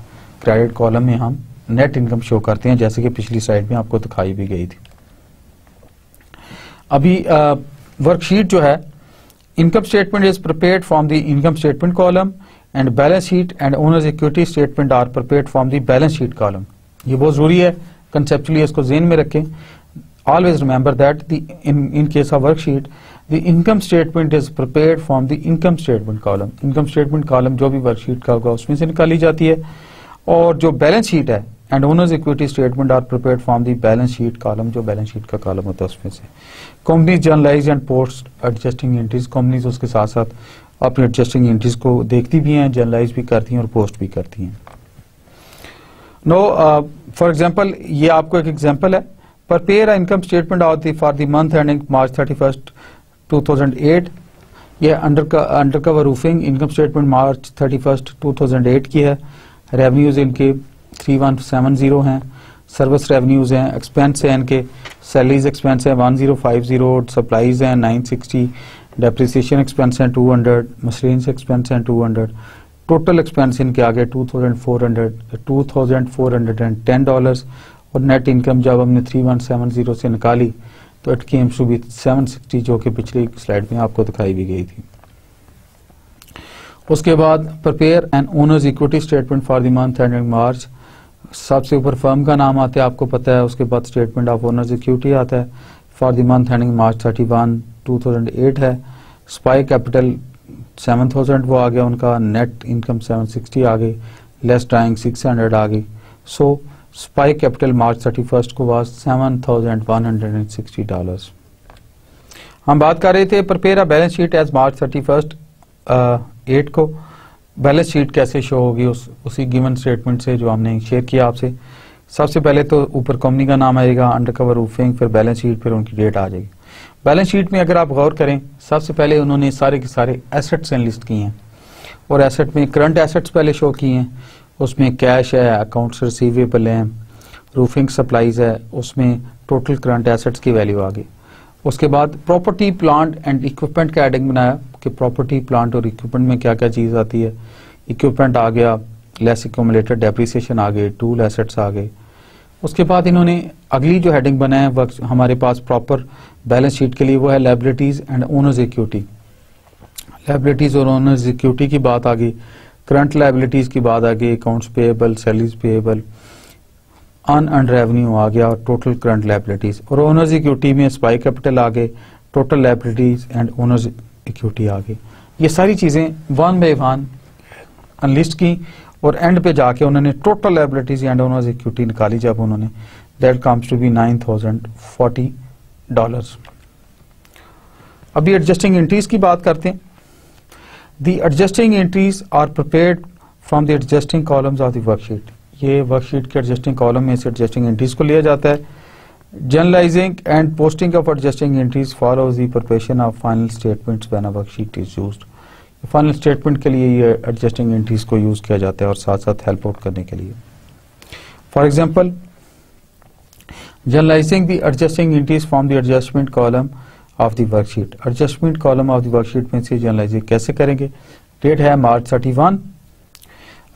credit column में हम नेट इनकम शो करते हैं जैसे कि पिछली स्लाइड में आपको दिखाई भी गई थी। अभी वर्कशीट जो है income statement is prepared from the income statement column and balance sheet and owners equity statement are prepared from the balance sheet column. ये बहुत जरूरी है, कंसेप्चुअली इसको ज़हन में रखें। Always remember that in case of worksheet the income statement is prepared from the income statement column. Income statement column जो भी वर्कशीट का होगा उसमें से निकाली जाती है और जो बैलेंस शीट है and owners equity statement are prepared from the balance sheet column, जो बैलेंस शीट का कॉलम होता है उसमें से। Companies journalize and post adjusting entries, companies उसके साथ साथ अपनी एडजस्टिंग एंट्रीज को देखती भी हैं, जर्नलाइज भी करती हैं और पोस्ट भी करती हैं। नो फॉर एग्जांपल ये आपको एक एग्जांपल है, prepare income statement for the month ending March 31, 2008। ये under cover roofing income statement March 31, 2008 की है। रेवेन्यूज इनके 3170 हैं, सर्विस रेवेन्यूज हैं, एक्सपेंस है इनके, सैलरीज एक्सपेंस है 1050, सप्लाईज हैं 960, डेप्रिसिएशन एक्सपेंस हैं 200, मशीनरीज एक्सपेंस हैं 200, टोटल एक्सपेंस इनके आगे $2,410 और नेट इनकम जब हमने 3170 से निकाली तो इट केम्स टू बी 760, जो कि पिछली स्लाइड में आपको दिखाई भी गई थी। उसके बाद prepare an owners equity statement for the month ending मार्च, सबसे ऊपर फर्म का नाम आता है, आपको पता है। उसके बाद स्टेटमेंट ऑफ ओनर्स इक्विटी आता है फॉर द मंथ एंडिंग मार्च 31, 2008 है। स्पाई कैपिटल 7000 वो आ गया उनका, नेट इनकम 760 आ गई, लेस ड्राइंग 600 आ गई। सो स्पाई कैपिटल मार्च 31 को वाज $7,160। हम बात कर रहे थे prepare a balance sheet as March 31 8 को। बैलेंस शीट कैसे शो होगी उसी गिवन स्टेटमेंट से जो हमने शेयर किया आपसे। सबसे पहले तो ऊपर कंपनी का नाम आएगा, अंडरकवर रूफिंग, फिर बैलेंस शीट, फिर उनकी डेट आ जाएगी। बैलेंस शीट में अगर आप गौर करें, सबसे पहले उन्होंने सारे के सारे एसेट्स लिस्ट किए हैं और एसेट में करंट एसेट्स पहले शो किए हैं, उसमें कैश है, अकाउंट्स रिसीवेबल हैं, रूफिंग सप्लाईज है, उसमें टोटल करंट एसेट्स की वैल्यू आ गई। उसके बाद प्रॉपर्टी प्लांट एंड इक्विपमेंट का एडिंग बनाया कि प्रॉपर्टी प्लांट और इक्विपमेंट में क्या क्या चीज आती है। इक्विपमेंट आ गया, लेस एक्यूमुलेटेड डेप्रिसिएशन आ गई, टूल एसेट्स आ गए। उसके बाद इन्होंने अगली जो हेडिंग बनाया है हमारे पास प्रॉपर बैलेंस शीट के लिए, वो है liabilities and owners equity. Liabilities और ओनर्स इक्विटी की बात आ गई, करंट लायबिलिटीज की बात आ गई, accounts payable, salaries payable, unearned revenue आ गया और टोटल करंट लायबिलिटीज। और ओनर्स इक्विटी में स्पाई कैपिटल आ गए, total liabilities and owners equity आ गई। ये सारी चीजें वन बाय वन अनलिस्ट की और एंड पे जाके उन्होंने total liabilities and owners equity निकाली जब उन्होंने, दैट कम्स टू बी $9,040। अभी एडजस्टिंग एंट्रीज की बात करते हैं। The adjusting entries are prepared from the adjusting columns of the worksheet. ये वर्कशीट के एडजस्टिंग कॉलम में से एडजस्टिंग एंट्रीज को लिया जाता है। Journalizing and posting of adjusting entries follows the preparation of final statements when a worksheet is used. Final statement के लिए ये एडजस्टिंग एंट्रीज को यूज किया जाता है और साथ साथ हेल्प आउट करने के लिए। For example, journalising the adjusting entries from the adjustment column of the worksheet. Adjustment column of the worksheet में से जर्नलाइजिंग कैसे करेंगे? डेट है मार्च 31,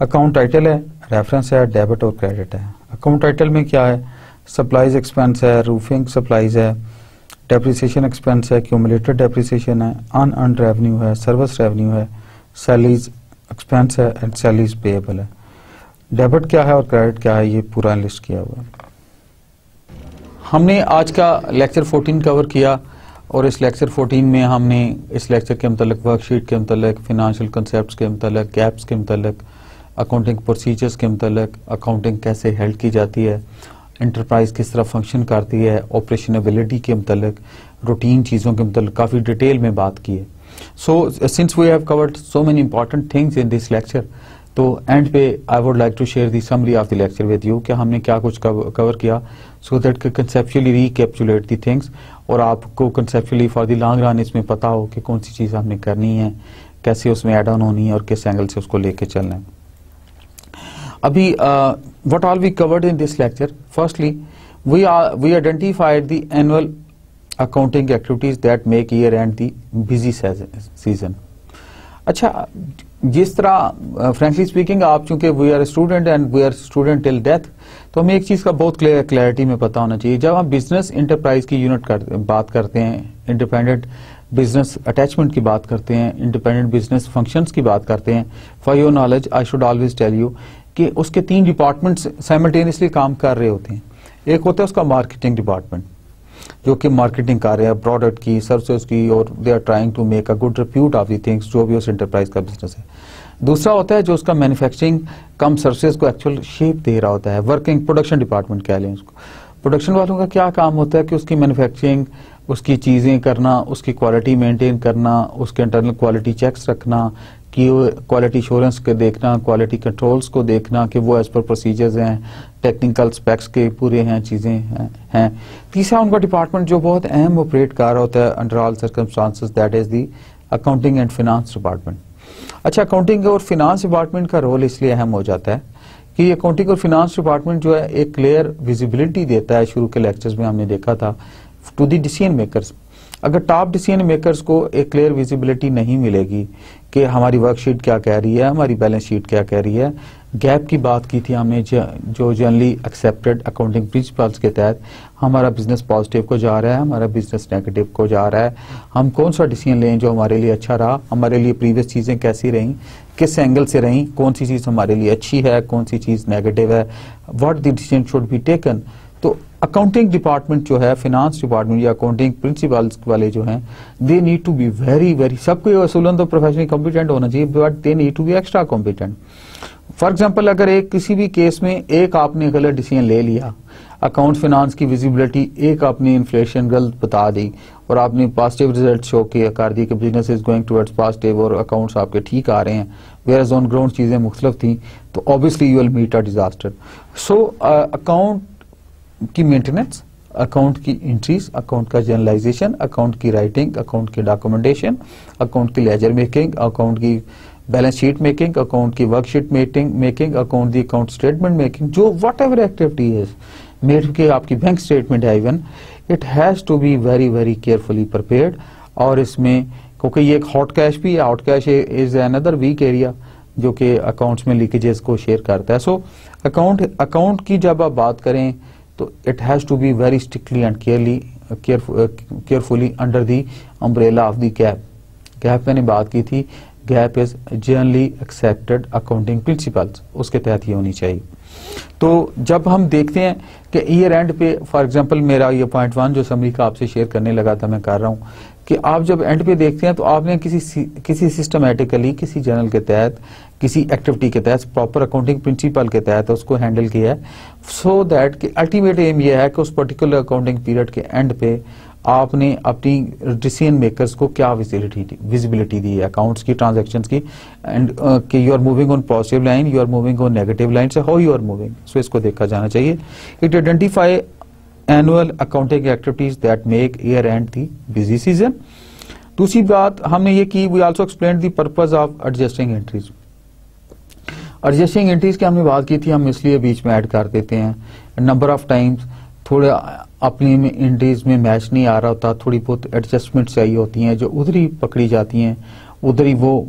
अकाउंट टाइटल है, रेफरेंस है, डेबिट और क्रेडिट है। अकाउंट टाइटल में क्या है? सप्लाईज एक्सपेंस है, रूफिंग सप्लाईज है, डेप्रिसिएशन एक्सपेंस है, क्यूमुलेटेड डेप्रिसिएशन है, अनअर्न्ड रेवेन्यू है, सर्विस रेवेन्यू है, सैलरीज एक्सपेंस है एंड सैलरीज पेएबल है। डेबिट क्या है और क्रेडिट क्या है, ये पूरा लिस्ट किया हुआ है। हमने आज का लेक्चर 14 कवर किया और इस लेक्चर 14 में हमने इस लेक्चर के मतलब वर्कशीट के मतलब, फाइनेंशियल कंसेप्ट के मतलब, गैप्स के मतलब, अकाउंटिंग प्रोसीजर्स के मतलब, अकाउंटिंग कैसे हेल्ड की जाती है, इंटरप्राइज किस तरह फंक्शन करती है, ऑपरेशनबिलिटी के मतलब, रूटीन चीज़ों के मतलब काफ़ी डिटेल में बात की है। So since we have covered so many important things in this lecture, तो एंड पे I would like to share the summary of the lecture with you कि हमने क्या कुछ कवर किया, so that conceptually recapitulate the things और आपको conceptually for the long run इसमें पता हो कि कौन सी चीज़ हमने करनी है, कैसे उसमें एड ऑन होनी है और किस एंगल से उसको लेके चलना है। अभी what all we covered in this lecture? Firstly, we identified the annual accounting activities that make year end the busy season. अच्छा, जिस तरह frankly speaking आप चूंकि we are a student and we are student till death, तो हमें एक चीज का बहुत क्लैरिटी में पता होना चाहिए। जब हम बिजनेस इंटरप्राइज की यूनिट बात करते हैं, इंडिपेंडेंट बिजनेस अटैचमेंट की बात करते हैं, इंडिपेंडेंट बिजनेस फंक्शंस की बात करते हैं, for your knowledge I should always tell you कि उसके 3 डिपार्टमेंट्स साइमल्टेनियसली काम कर रहे होते हैं। एक होता है उसका मार्केटिंग डिपार्टमेंट, जो कि मार्केटिंग कर रहे हैं प्रोडक्ट की, सर्विसेज की, और they are trying to make a good repute of the things, जो भी उस एंटरप्राइज का बिजनेस है। दूसरा होता है जो उसका मैन्युफैक्चरिंग कम सर्विसेज को एक्चुअल शेप दे रहा होता है, वर्किंग प्रोडक्शन डिपार्टमेंट कह लें उसको। प्रोडक्शन वालों का क्या काम होता है कि उसकी मैन्युफैक्चरिंग, उसकी चीज़ें करना, उसकी क्वालिटी मेंटेन करना, उसके इंटरनल क्वालिटी चेक्स रखना, कि क्वालिटी एश्योरेंस के देखना, क्वालिटी कंट्रोल्स को देखना कि वो एज पर प्रोसीजर्स हैं, टेक्निकल स्पेक्स के पूरे हैं, चीज़ें हैं। तीसरा उनका डिपार्टमेंट जो बहुत अहम ऑपरेट कर रहा होता है under all circumstances, that is the accounting and finance department. अच्छा, अकाउंटिंग और फिनांस डिपार्टमेंट का रोल इसलिए अहम हो जाता है कि अकाउंटिंग और फिनांस डिपार्टमेंट जो है एक क्लियर विजिबिलिटी देता है। शुरू के लेक्चर्स में हमने देखा था टू द डिसीजन मेकर्स। अगर टॉप डिसीजन मेकर्स को एक क्लियर विजिबिलिटी नहीं मिलेगी कि हमारी वर्कशीट क्या कह रही है, हमारी बैलेंस शीट क्या कह रही है, गैप की बात की थी हमने जो जनरली एक्सेप्टेड अकाउंटिंग प्रिंसिपल्स के तहत हमारा बिजनेस पॉजिटिव को जा रहा है, हमारा बिजनेस नेगेटिव को जा रहा है, हम कौन सा डिसीजन लें जो हमारे लिए अच्छा रहा, हमारे लिए प्रीवियस चीजें कैसी रहीं, किस एंगल से रहीं, कौन सी चीज हमारे लिए अच्छी है, कौन सी चीज नेगेटिव है, what the decision should be taken. तो अकाउंटिंग डिपार्टमेंट जो है, फिनांस डिपार्टमेंट या अकाउंटिंग प्रिंसिपल्स वाले जो हैं, they need to be very very, सबको असूलन तो प्रोफेशनली कॉम्पिटेंट होना चाहिए, but they need to be extra competent. For example, अगर एक किसी भी केस में एक आपने गलत डिसीजन ले लिया, अकाउंट फिनांस की विजिबिलिटी एक आपने इन्फ्लेशन गलत बता दी और आपने पॉजिटिव रिजल्ट शो कर दी कि business is going towards positive और अकाउंट्स आपके ठीक आ रहे हैं, वेयर ऑन ग्राउंड चीजें मुख्तलिफ थी, तो obviously you will meet a disaster. So account की मेंटेनेंस, अकाउंट की एंट्रीज, अकाउंट का जर्नलाइजेशन, अकाउंट की राइटिंग, अकाउंट की डॉक्यूमेंटेशन, अकाउंट की लेजर मेकिंग, अकाउंट की बैलेंस शीट मेकिंग, अकाउंट की वर्कशीट मेकिंग, अकाउंट की अकाउंट स्टेटमेंट मेकिंग, जो वट एवर एक्टिविटी है मेड के आपकी बैंक स्टेटमेंट है, even it has to be very very carefully prepared. और इसमें क्योंकि ये एक हॉट कैश भी है, hot cash is another weak area जो कि अकाउंट्स में लीकेजेस को शेयर करता है। सो अकाउंट की जब आप बात करें तो it has to be very strictly and carefully under the umbrella of the GAAP. GAAP मैंने बात की थी, GAAP is generally accepted accounting principles, उसके तहत ये होनी चाहिए। तो जब हम देखते हैं कि ईयर एंड पे, फॉर एग्जांपल मेरा ये पॉइंट 1 जो समरी का आपसे शेयर करने लगा था, मैं कर रहा हूं कि आप जब एंड पे देखते हैं तो आपने किसी सिस्टमैटिकली, किसी जर्नल के तहत, किसी एक्टिविटी के तहत, प्रॉपर अकाउंटिंग प्रिंसिपल के तहत उसको हैंडल किया है, सो दैट कि अल्टीमेट एम ये है कि उस पर्टिकुलर अकाउंटिंग पीरियड के एंड पे आपने अपनी डिसीजन मेकर्स को क्या विजिबिलिटी दी है अकाउंट्स की, ट्रांजैक्शंस की, एंड कि you are moving on positive line, you are moving on negative line, say how you are moving. So इसको देखा जाना चाहिए। It identify annual accounting activities that make year end the busy season. दूसरी बात हमने ये की, we also explain the purpose of adjusting entries. Adjusting entries की हमने बात की थी, हम इसलिए बीच में ऐड कर देते हैं नंबर ऑफ टाइम्स, थोड़ा अपनी एंट्रीज में मैच नहीं आ रहा होता, थोड़ी बहुत एडजस्टमेंट चाहिए होती हैं जो उधर ही पकड़ी जाती हैं, उधर ही वो,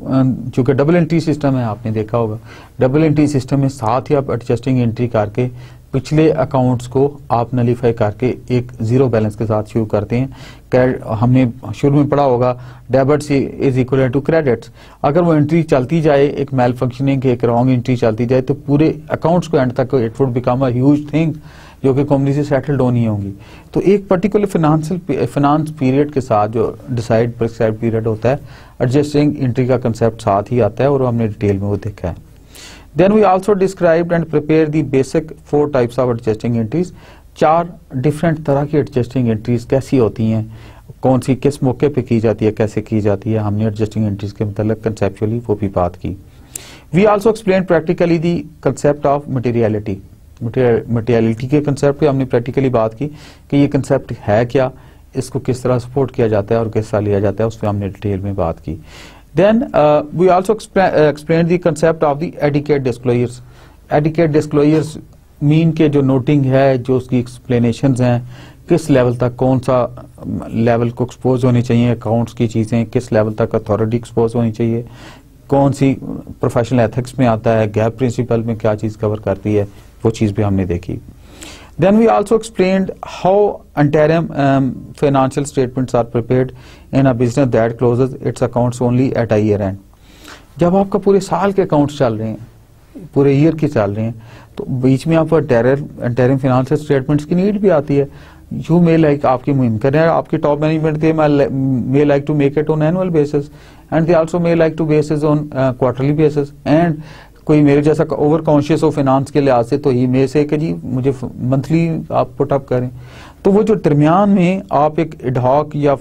चूंकि डबल एंट्री सिस्टम है, आपने देखा होगा डबल एंट्री सिस्टम में साथ ही आप एडजस्टिंग एंट्री करके पिछले अकाउंट्स को आप नलीफाई करके एक जीरो बैलेंस के साथ शुरू करते हैं। हमने शुरू में पढ़ा होगा debits is equal to credits. अगर वो एंट्री चलती जाए, एक मेल फंक्शनिंग, एक रॉन्ग एंट्री चलती जाए, तो पूरे अकाउंट्स को एंड तक it would become a huge thing जो कि कंपनी से सेटल्ड होनी होंगी। तो एक पर्टिकुलर फाइनेंस पीरियड के साथ जो प्रिस्क्राइब्ड पीरियड होता है, एडजस्टिंग एंट्री का कंसेप्ट साथ ही आता है और हमने डिटेल में वो देखा है। Then we also described and prepare the basic 4 types of adjusting entries. 4 different तरह की एडजस्टिंग एंट्रीज कैसी होती हैं, कौन सी किस मौके पे की जाती है, कैसे की जाती है, हमने एडजस्टिंग एंट्रीज के मतलब कंसेप्चुअली वो भी बात की। We also explain practically the concept of materiality. Materiality के कंसेप्ट पे हमने प्रैक्टिकली बात की कि ये कंसेप्ट है क्या, इसको किस तरह सपोर्ट किया जाता है और किस तरह लिया जाता है, उस पर हमने डिटेल में बात की। Then we also explain the concept of the adequate disclosures. Adequate disclosures mean के जो नोटिंग है, जो उसकी एक्सप्लेनेशंस हैं, किस लेवल तक, कौन सा लेवल को एक्सपोज होनी चाहिए अकाउंट्स की चीजें, किस लेवल तक अथॉरिटी एक्सपोज होनी चाहिए, कौन सी प्रोफेशनल एथिक्स में आता है, गैप प्रिंसिपल में क्या चीज कवर करती है, वो चीज भी हमने देखी। Then we also explained how interim financial statements are prepared in a business that closes its accounts only at a year end. जब आपका पूरे साल के अकाउंट्स चल रहे हैं, पूरे ईयर के चल रहे हैं, तो बीच में आपको इंटरिम फाइनेंशियल स्टेटमेंट्स की नीड भी आती है। यू मे लाइक, आपकी मुहिम कर रहे हैं, आपकी top management they may like to make it on annual basis and they also may like to basis on quarterly basis. And कोई मेरे जैसा ओवर कॉन्शियस हो फाइनेंस के लिहाज से, तो ही में से कि जी मुझे मंथली आप पुटअप करें। तो वो जो दरमियान में आप एक एडहॉक या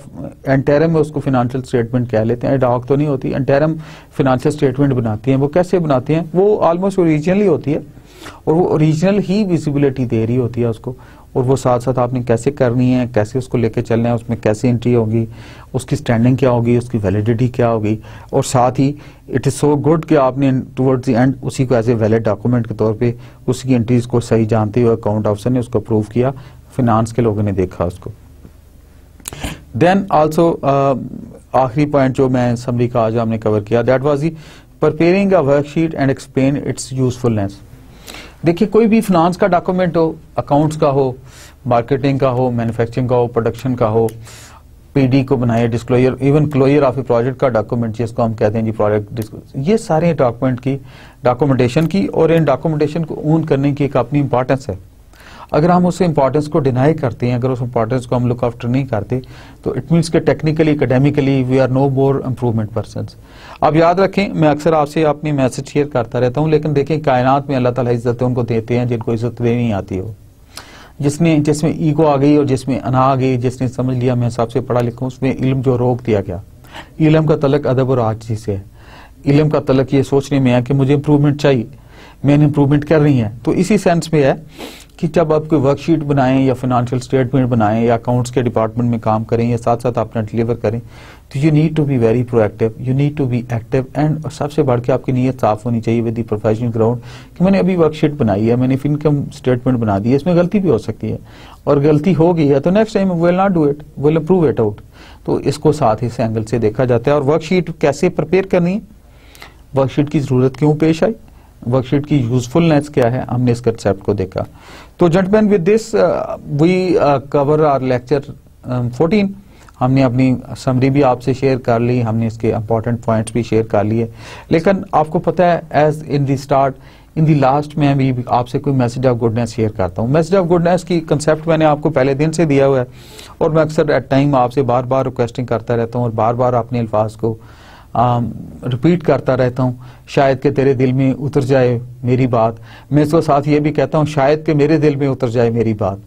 एंटरम में उसको फाइनेंशियल स्टेटमेंट कह लेते हैं, एडहॉक तो नहीं होती, एंटरम फाइनेंशियल स्टेटमेंट बनाती हैं। वो कैसे बनाती हैं, वो ऑलमोस्ट ओरिजिनली होती है और वो ओरिजिनल ही विजिबिलिटी दे रही होती है उसको, और वो साथ साथ आपने कैसे करनी है, कैसे उसको लेके चलना है, उसमें कैसे एंट्री होगी, उसकी स्टैंडिंग क्या होगी, उसकी वैलिडिटी क्या होगी, और साथ ही इट इज़ सो गुड कि आपने टुवर्ड्स द एंड उसी को एज ए वैलिड डॉक्यूमेंट के तौर पे उसकी एंट्रीज को सही जानते हुए अकाउंट ऑफिसर ने उसको अप्रूव किया, फिनांस के लोगों ने देखा उसको। देन आल्सो आखिरी पॉइंट जो मैं समरी का आज हमने कवर किया, that was the preparing a worksheet and explain it's usefulness. देखिए कोई भी फिनांस का डॉक्यूमेंट हो, अकाउंट्स का हो, मार्केटिंग का हो, मैन्युफैक्चरिंग का हो, प्रोडक्शन का हो, पीडी को बनाए, disclosure, even closure of a project का डॉक्यूमेंट जिसको हम कहते हैं जी प्रोजेक्ट, ये सारे डॉक्यूमेंट की डॉक्यूमेंटेशन की और इन डॉक्यूमेंटेशन को ओन करने की एक अपनी इंपॉर्टेंस है। अगर हम उस इंपॉर्टेंस को डिनाई करते हैं, अगर उस इंपॉर्टेंस को हम लुक आफ्टर नहीं करते, तो इट मीन्स के technically academically we are no more improvement persons. अब याद रखें, मैं अक्सर आपसे अपनी मैसेज शेयर करता रहता हूं, लेकिन देखें कायनात में अल्लाह ताला इज्जत उनको देते हैं जिनको इज्जत देनी आती हो। जिसमें ईगो आ गई और जिसमें अना आ गई, जिसने समझ लिया मैं सबसे पढ़ा लिखा, उसमें इल्म जो रोक दिया गया। इल्म का तलक अदब और आजिज़ी से है। इल्म का तलक ये सोचने में है कि मुझे इंप्रूवमेंट चाहिए, मैंने इंप्रूवमेंट करनी है। तो इसी सेंस में है कि जब आप कोई वर्कशीट बनाएं या फाइनेंशियल स्टेटमेंट बनाएं या अकाउंट्स के डिपार्टमेंट में काम करें या साथ साथ अपना डिलीवर करें, तो you need to be very proactive, you need to be active, and सबसे बढ़ के आपकी नीयत साफ होनी चाहिए विद द प्रोफेशनल ग्राउंड कि मैंने अभी वर्कशीट बनाई है, मैंने इनकम स्टेटमेंट बना दी है, इसमें गलती भी हो सकती है और गलती हो गई है तो next time will not do it, will improve it out. तो इसको साथ ही इस एंगल से देखा जाता है। और वर्कशीट कैसे प्रिपेयर करनी है, वर्कशीट की जरूरत क्यों पेश आई, वर्कशीट की यूजफुलनेस क्या है, हमने इस कंसेप्ट को देखा। तो gentleman with this we cover our lecture 14। हमने अपनी समरी भी आपसे शेयर कर ली, हमने इसके इंपॉर्टेंट पॉइंट्स भी शेयर कर लिए, लेकिन आपको पता है as in the start in the last में भी आपसे कोई मैसेज ऑफ गुडनेस शेयर करता हूँ। मैसेज ऑफ गुडनेस की कंसेप्ट मैंने आपको पहले दिन से दिया हुआ है और मैं अक्सर एट टाइम आपसे बार बार रिक्वेस्टिंग करता रहता हूँ और बार बार अपने अल्फाज को रिपीट करता रहता हूँ। शायद कि तेरे दिल में उतर जाए मेरी बात, मैं इसको साथ ये भी कहता हूँ शायद कि मेरे दिल में उतर जाए मेरी बात।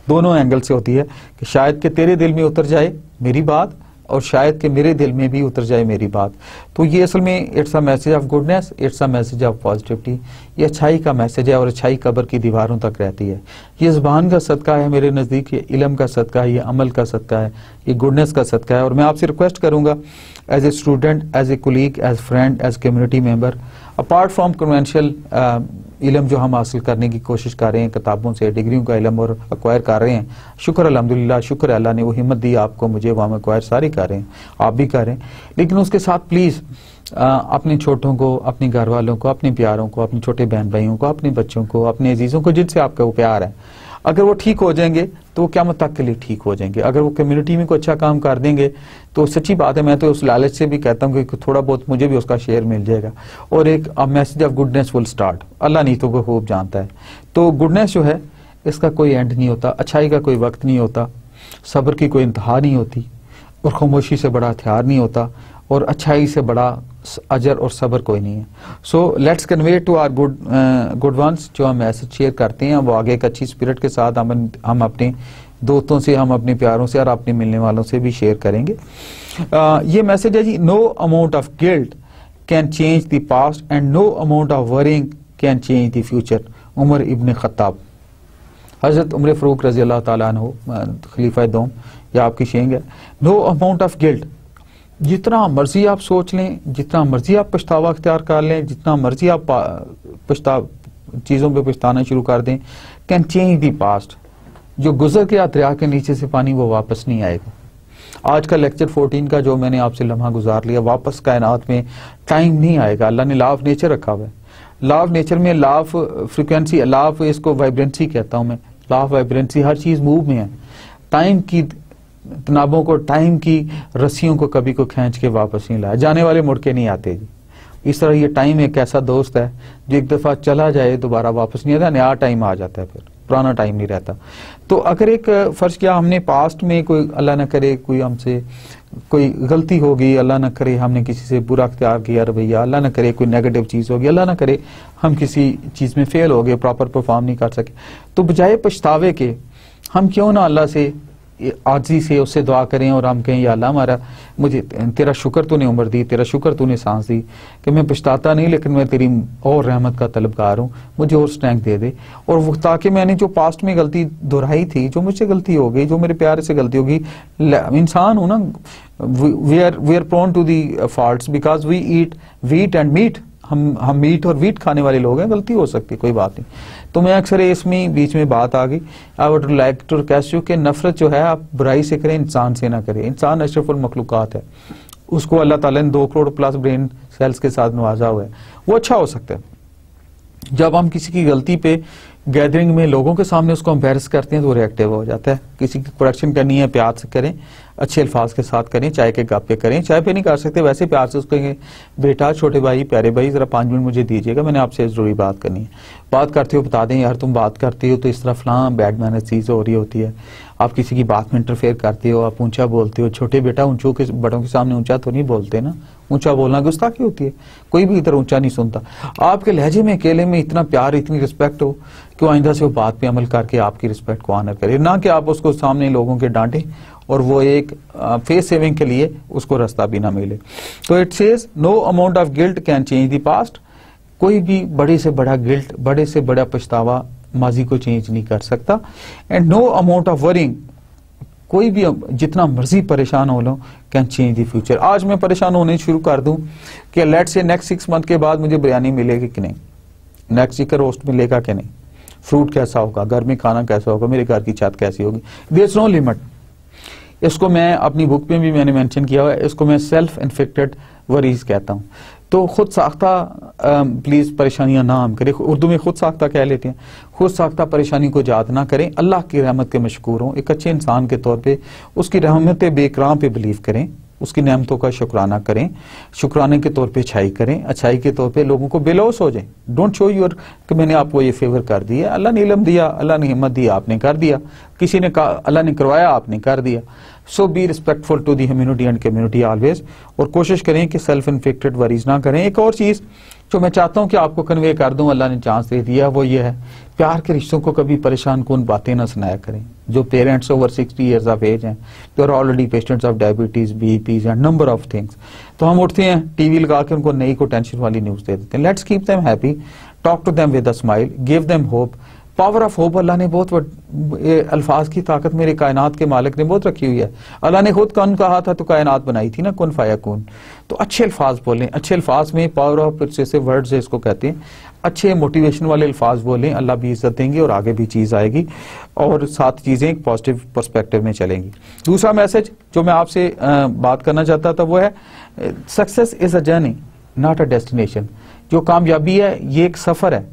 दोनों एंगल से होती है कि शायद कि तेरे दिल में उतर जाए मेरी बात और शायद कि मेरे दिल में भी उतर जाए मेरी बात। तो ये असल में it's a message of goodness, it's a message of positivity. ये अच्छाई का मैसेज है और अच्छाई कब्र की दीवारों तक रहती है। ये ज़बान का सदका है मेरे नज़दीक, ये इल्म का सदका है, ये अमल का सदका है, ये गुडनेस का सदका है। और मैं आपसे रिक्वेस्ट करूंगा as a student, as a colleague, as friend, as community member, apart from conventional इल्म जो हम हासिल करने की कोशिश कर रहे हैं किताबों से, डिग्रियों का इल्म और अक्वायर कर रहे हैं, शुक्र अल्हम्दुलिल्लाह, शुक्र अल्लाह ने वो हिम्मत दी आपको, मुझे वो हम अक्वायर सारे कर रहे हैं, आप भी कर रहे हैं। लेकिन उसके साथ प्लीज़ अपने छोटों को, अपने घर वालों को, अपने प्यारों को, अपने छोटे बहन भाइयों को, अपने बच्चों को, अपने अजीज़ों को जिनसे आपका वो प्यार है, अगर वो ठीक हो जाएंगे तो वो क़यामत तक के लिए ठीक हो जाएंगे। अगर वो कम्युनिटी में कोई अच्छा काम कर देंगे तो सच्ची बात है, मैं तो उस लालच से भी कहता हूँ कि थोड़ा बहुत मुझे भी उसका शेयर मिल जाएगा और एक message of goodness will start. अल्लाह नीतों को खूब जानता है। तो गुडनेस जो है इसका कोई एंड नहीं होता, अच्छाई का कोई वक्त नहीं होता, सब्र की कोई इंतहा नहीं होती और खामोशी से बड़ा हथियार नहीं होता और अच्छाई से बड़ा अजर और सब्र कोई नहीं है। So let's convey to our good ones, जो हम मैसेज शेयर करते हैं वो आगे एक अच्छी स्पिरिट के साथ हम अपने दोस्तों से, हम अपने प्यारों से और अपने मिलने वालों से भी शेयर करेंगे। ये मैसेज है जी, no amount of guilt can change the past and no amount of worrying can change the future. Umar ibn Khattab, हजरत उमर फारूक रजी अल्लाह ताला अन्हु, खलीफा दोम, ये आपकी शेंग है। नो अमाउंट ऑफ गिल्ट, जितना मर्जी आप सोच लें, जितना मर्जी आप पछतावा अख्तियार कर लें, जितना मर्जी आप चीज़ों पे पछताना शुरू कर दें, कैन चेंज दी पास्ट। जो गुजर गया दरिया के नीचे से पानी वो वापस नहीं आएगा। आज का लेक्चर 14 का जो मैंने आपसे लम्हा गुजार लिया, वापस कायनात में टाइम नहीं आएगा। अल्लाह ने लॉ ऑफ नेचर रखा हुआ है। लॉ ऑफ नेचर में law of frequency, law of इसको वाइब्रेंसी कहता हूं मैं, लॉ ऑफ वाइब्रेंसी, हर चीज मूव में है। टाइम की तनाबों को, टाइम की रस्सियों को कभी को खींच के वापस नहीं लाया, जाने वाले मुड़ के नहीं आते जी। इस तरह ये टाइम एक ऐसा दोस्त है जो एक दफा चला जाए दोबारा वापस नहीं आता, नया टाइम आ जाता है, फिर पुराना टाइम नहीं रहता। तो अगर एक फर्ज किया हमने पास्ट में कोई, अल्लाह न करे कोई हमसे कोई गलती होगी, अल्लाह न करे हमने किसी से बुरा अख्तियार किया रवैया, अल्लाह न करे कोई नेगेटिव चीज होगी, अल्लाह न करे हम किसी चीज में फेल हो गए, प्रॉपर परफॉर्म नहीं कर सके, तो बजाय पछतावे के हम क्यों ना अल्लाह से आजी से उससे दुआ करें और हम कहें या अल्लाह हमारा, मुझे तेरा शुक्र तूने उम्र दी, तेरा शुक्र तूने सांस दी, कि मैं पछताता नहीं लेकिन मैं तेरी और रहमत का तलबगार हूँ, मुझे और स्ट्रेंथ दे दे। और वो ताकि मैंने जो पास्ट में गलती दोहराई थी, जो मुझसे गलती हो गई, जो मेरे प्यार से गलती होगी, इंसान हूँ ना, we are prone to the faults because we eat wheat and meat, हम मीट और वीट खाने वाले लोग हैं, गलती हो सकती है, कोई बात नहीं। तो मैं अक्सर इसमें बीच में बात आ गई, I would like to request you कि नफरत जो है आप बुराई से करें, इंसान से ना करें। इंसान अशरफुल मखलूकात है, उसको अल्लाह ताला ने 2 करोड़ प्लस ब्रेन सेल्स के साथ नवाजा हुआ है, वो अच्छा हो सकता है। जब हम किसी की गलती पे गैदरिंग में लोगों के सामने उसको एम्बेरस करते हैं तो वो रिएक्टिव हो जाता है। किसी की प्रोडक्शन करनी है, प्यार से करें, अच्छे अल्फाज के साथ करें, चाय के कप पे करें, चाय पे नहीं कर सकते वैसे प्यार से उसको कहेंगे, बेटा, छोटे भाई, प्यारे भाई, जरा 5 मिनट मुझे दीजिएगा, मैंने आपसे जरूरी बात करनी है। बात करते हो बता दें, यार तुम बात करते हो तो इस तरह फलां बैड मैनर चीज हो रही होती है, आप किसी की बात में इंटरफेयर करते हो, आप ऊंचा बोलते हो। छोटे बेटा ऊंचों के बड़ों के सामने ऊंचा तो नहीं बोलते ना, ऊंचा बोलना गुस्ताखी होती है, कोई भी इधर ऊंचा नहीं सुनता। आपके लहजे में अकेले में इतना प्यार, इतनी रिस्पेक्ट हो कि आइंदा से वो बात पे अमल करके आपकी रिस्पेक्ट को ऑनर करे, ना कि आप उसको सामने लोगों के डांटे और वो एक फेस सेविंग के लिए उसको रास्ता भी ना मिले। तो it says no amount of guilt can change the past, कोई भी बड़े से बड़ा गिल्ट, बड़े से बड़ा पछतावा माजी को चेंज नहीं कर सकता। And no amount of worrying, कोई भी जितना मर्जी परेशान हो लो, कैन चेंज द फ्यूचर। आज मैं परेशान होने शुरू कर दूं कि लेट्स से नेक्स्ट 6 मंथ के बाद मुझे बिरयानी मिलेगी कि नहीं, नेक्स्ट चिकन रोस्ट मिलेगा कि नहीं, फ्रूट कैसा होगा, घर में खाना कैसा होगा, मेरे घर की छत कैसी होगी, देयर इज नो लिमिट। इसको मैं अपनी बुक में भी मैंने मेंशन किया हुआ है, इसको मैं सेल्फ इन्फेक्टेड वरीज कहता हूं। तो खुद साख्ता प्लीज परेशानियां ना हम करें, उर्दू में खुद साख्ता कह लेते हैं, खुद साख्ता परेशानी को याद ना करें, अल्लाह की रहमत के मशकूर हों, एक अच्छे इंसान के तौर पे उसकी रहमत बेकराम पे बिलीव करें, उसकी नेमतों का शुक्राना करें, शुक्राने के तौर पे अच्छाई करें, अच्छाई के तौर पे लोगों को बेलौस हो जाए। डोंट शो योर कि मैंने आपको ये फेवर कर दिया, अल्लाह ने इल्म दिया, अल्लाह ने हिम्मत दी, आपने कर दिया, किसी ने कहा अल्लाह ने करवाया, आपने कर दिया। So be respectful to the humanity and community always, और कोशिश करें कि सेल्फ इन्फेक्टेड वरीज ना करें। एक और चीज जो मैं चाहता हूं कि आपको कन्वे कर दूं, अल्लाह ने चांस दे दिया, वो ये है, प्यार के रिश्तों को कभी परेशान कौन बातें ना सुनाया करें। जो parents over 60 years of age हैं, they are already patients of diabetes, BPs and number of things, तो हम उठते हैं टीवी लगा के उनको नई को टेंशन वाली न्यूज दे देते हैं। Let's keep them happy, talk to them with a smile, give them hope. Power of hope अल्लाह ने बहुत अल्फाज की ताकत मेरे कायनात के मालिक ने बहुत रखी हुई है। अल्लाह ने खुद कौन कहा था तो कायनात बनाई थी ना, कुन फायकुन। तो अच्छे अल्फाज बोलें, अच्छे अल्फाज में पावर ऑफ जैसे वर्ड्स है इसको कहते हैं, अच्छे मोटिवेशन वाले अल्फाज बोलें, अल्लाह भी इज्जत देंगे और आगे भी चीज आएगी और 7 चीजें एक पॉजिटिव पर्सपेक्टिव में चलेंगी। दूसरा मैसेज जो मैं आपसे बात करना चाहता था वो है, success is a journey not a destination. जो कामयाबी है ये एक सफर है,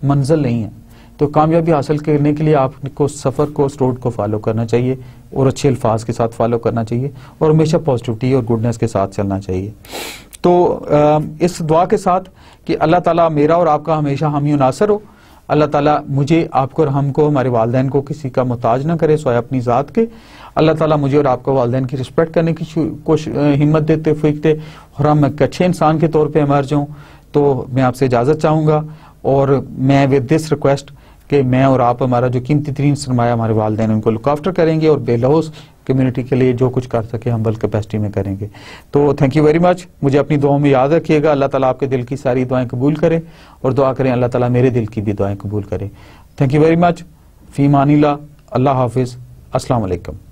मंजिल नहीं है। तो कामयाबी हासिल करने के लिए आपको सफर को, उस रोड को फॉलो करना चाहिए और अच्छे अल्फाज के साथ फॉलो करना चाहिए और हमेशा पॉजिटिविटी और गुडनेस के साथ चलना चाहिए। तो इस दुआ के साथ कि अल्लाह ताला मेरा और आपका हमेशा हामी नासर हो, अल्लाह ताला मुझे, आपको और हमको, हमारे वालिदैन को किसी का मोहताज ना करे सोया अपनी ज़ात के। अल्लाह ताला मुझे और आपको वालिदैन की रिस्पेक्ट करने की हिम्मत देते फीकते और हम एक अच्छे इंसान के तौर पर इमर्ज हों। तो मैं आपसे इजाज़त चाहूँगा और मैं विद दिस रिक्वेस्ट कि मैं और आप हमारा जो कीमती तरीन सरमाया हमारे वालिदैन उनको लुक आफ्टर करेंगे और बेलौस कम्युनिटी के लिए जो कुछ कर सके हम बल कैपेसिटी में करेंगे। तो थैंक यू वेरी मच। मुझे अपनी दुआओं में याद रखिएगा। अल्लाह ताला आपके दिल की सारी दुआएं कबूल करे और दुआ करें अल्लाह ताला मेरे दिल की भी दुआएं कबूल करे। Thank you very much. फी मानिल्लाह। अल्लाह हाफिज। अस्सलाम वालेकुम।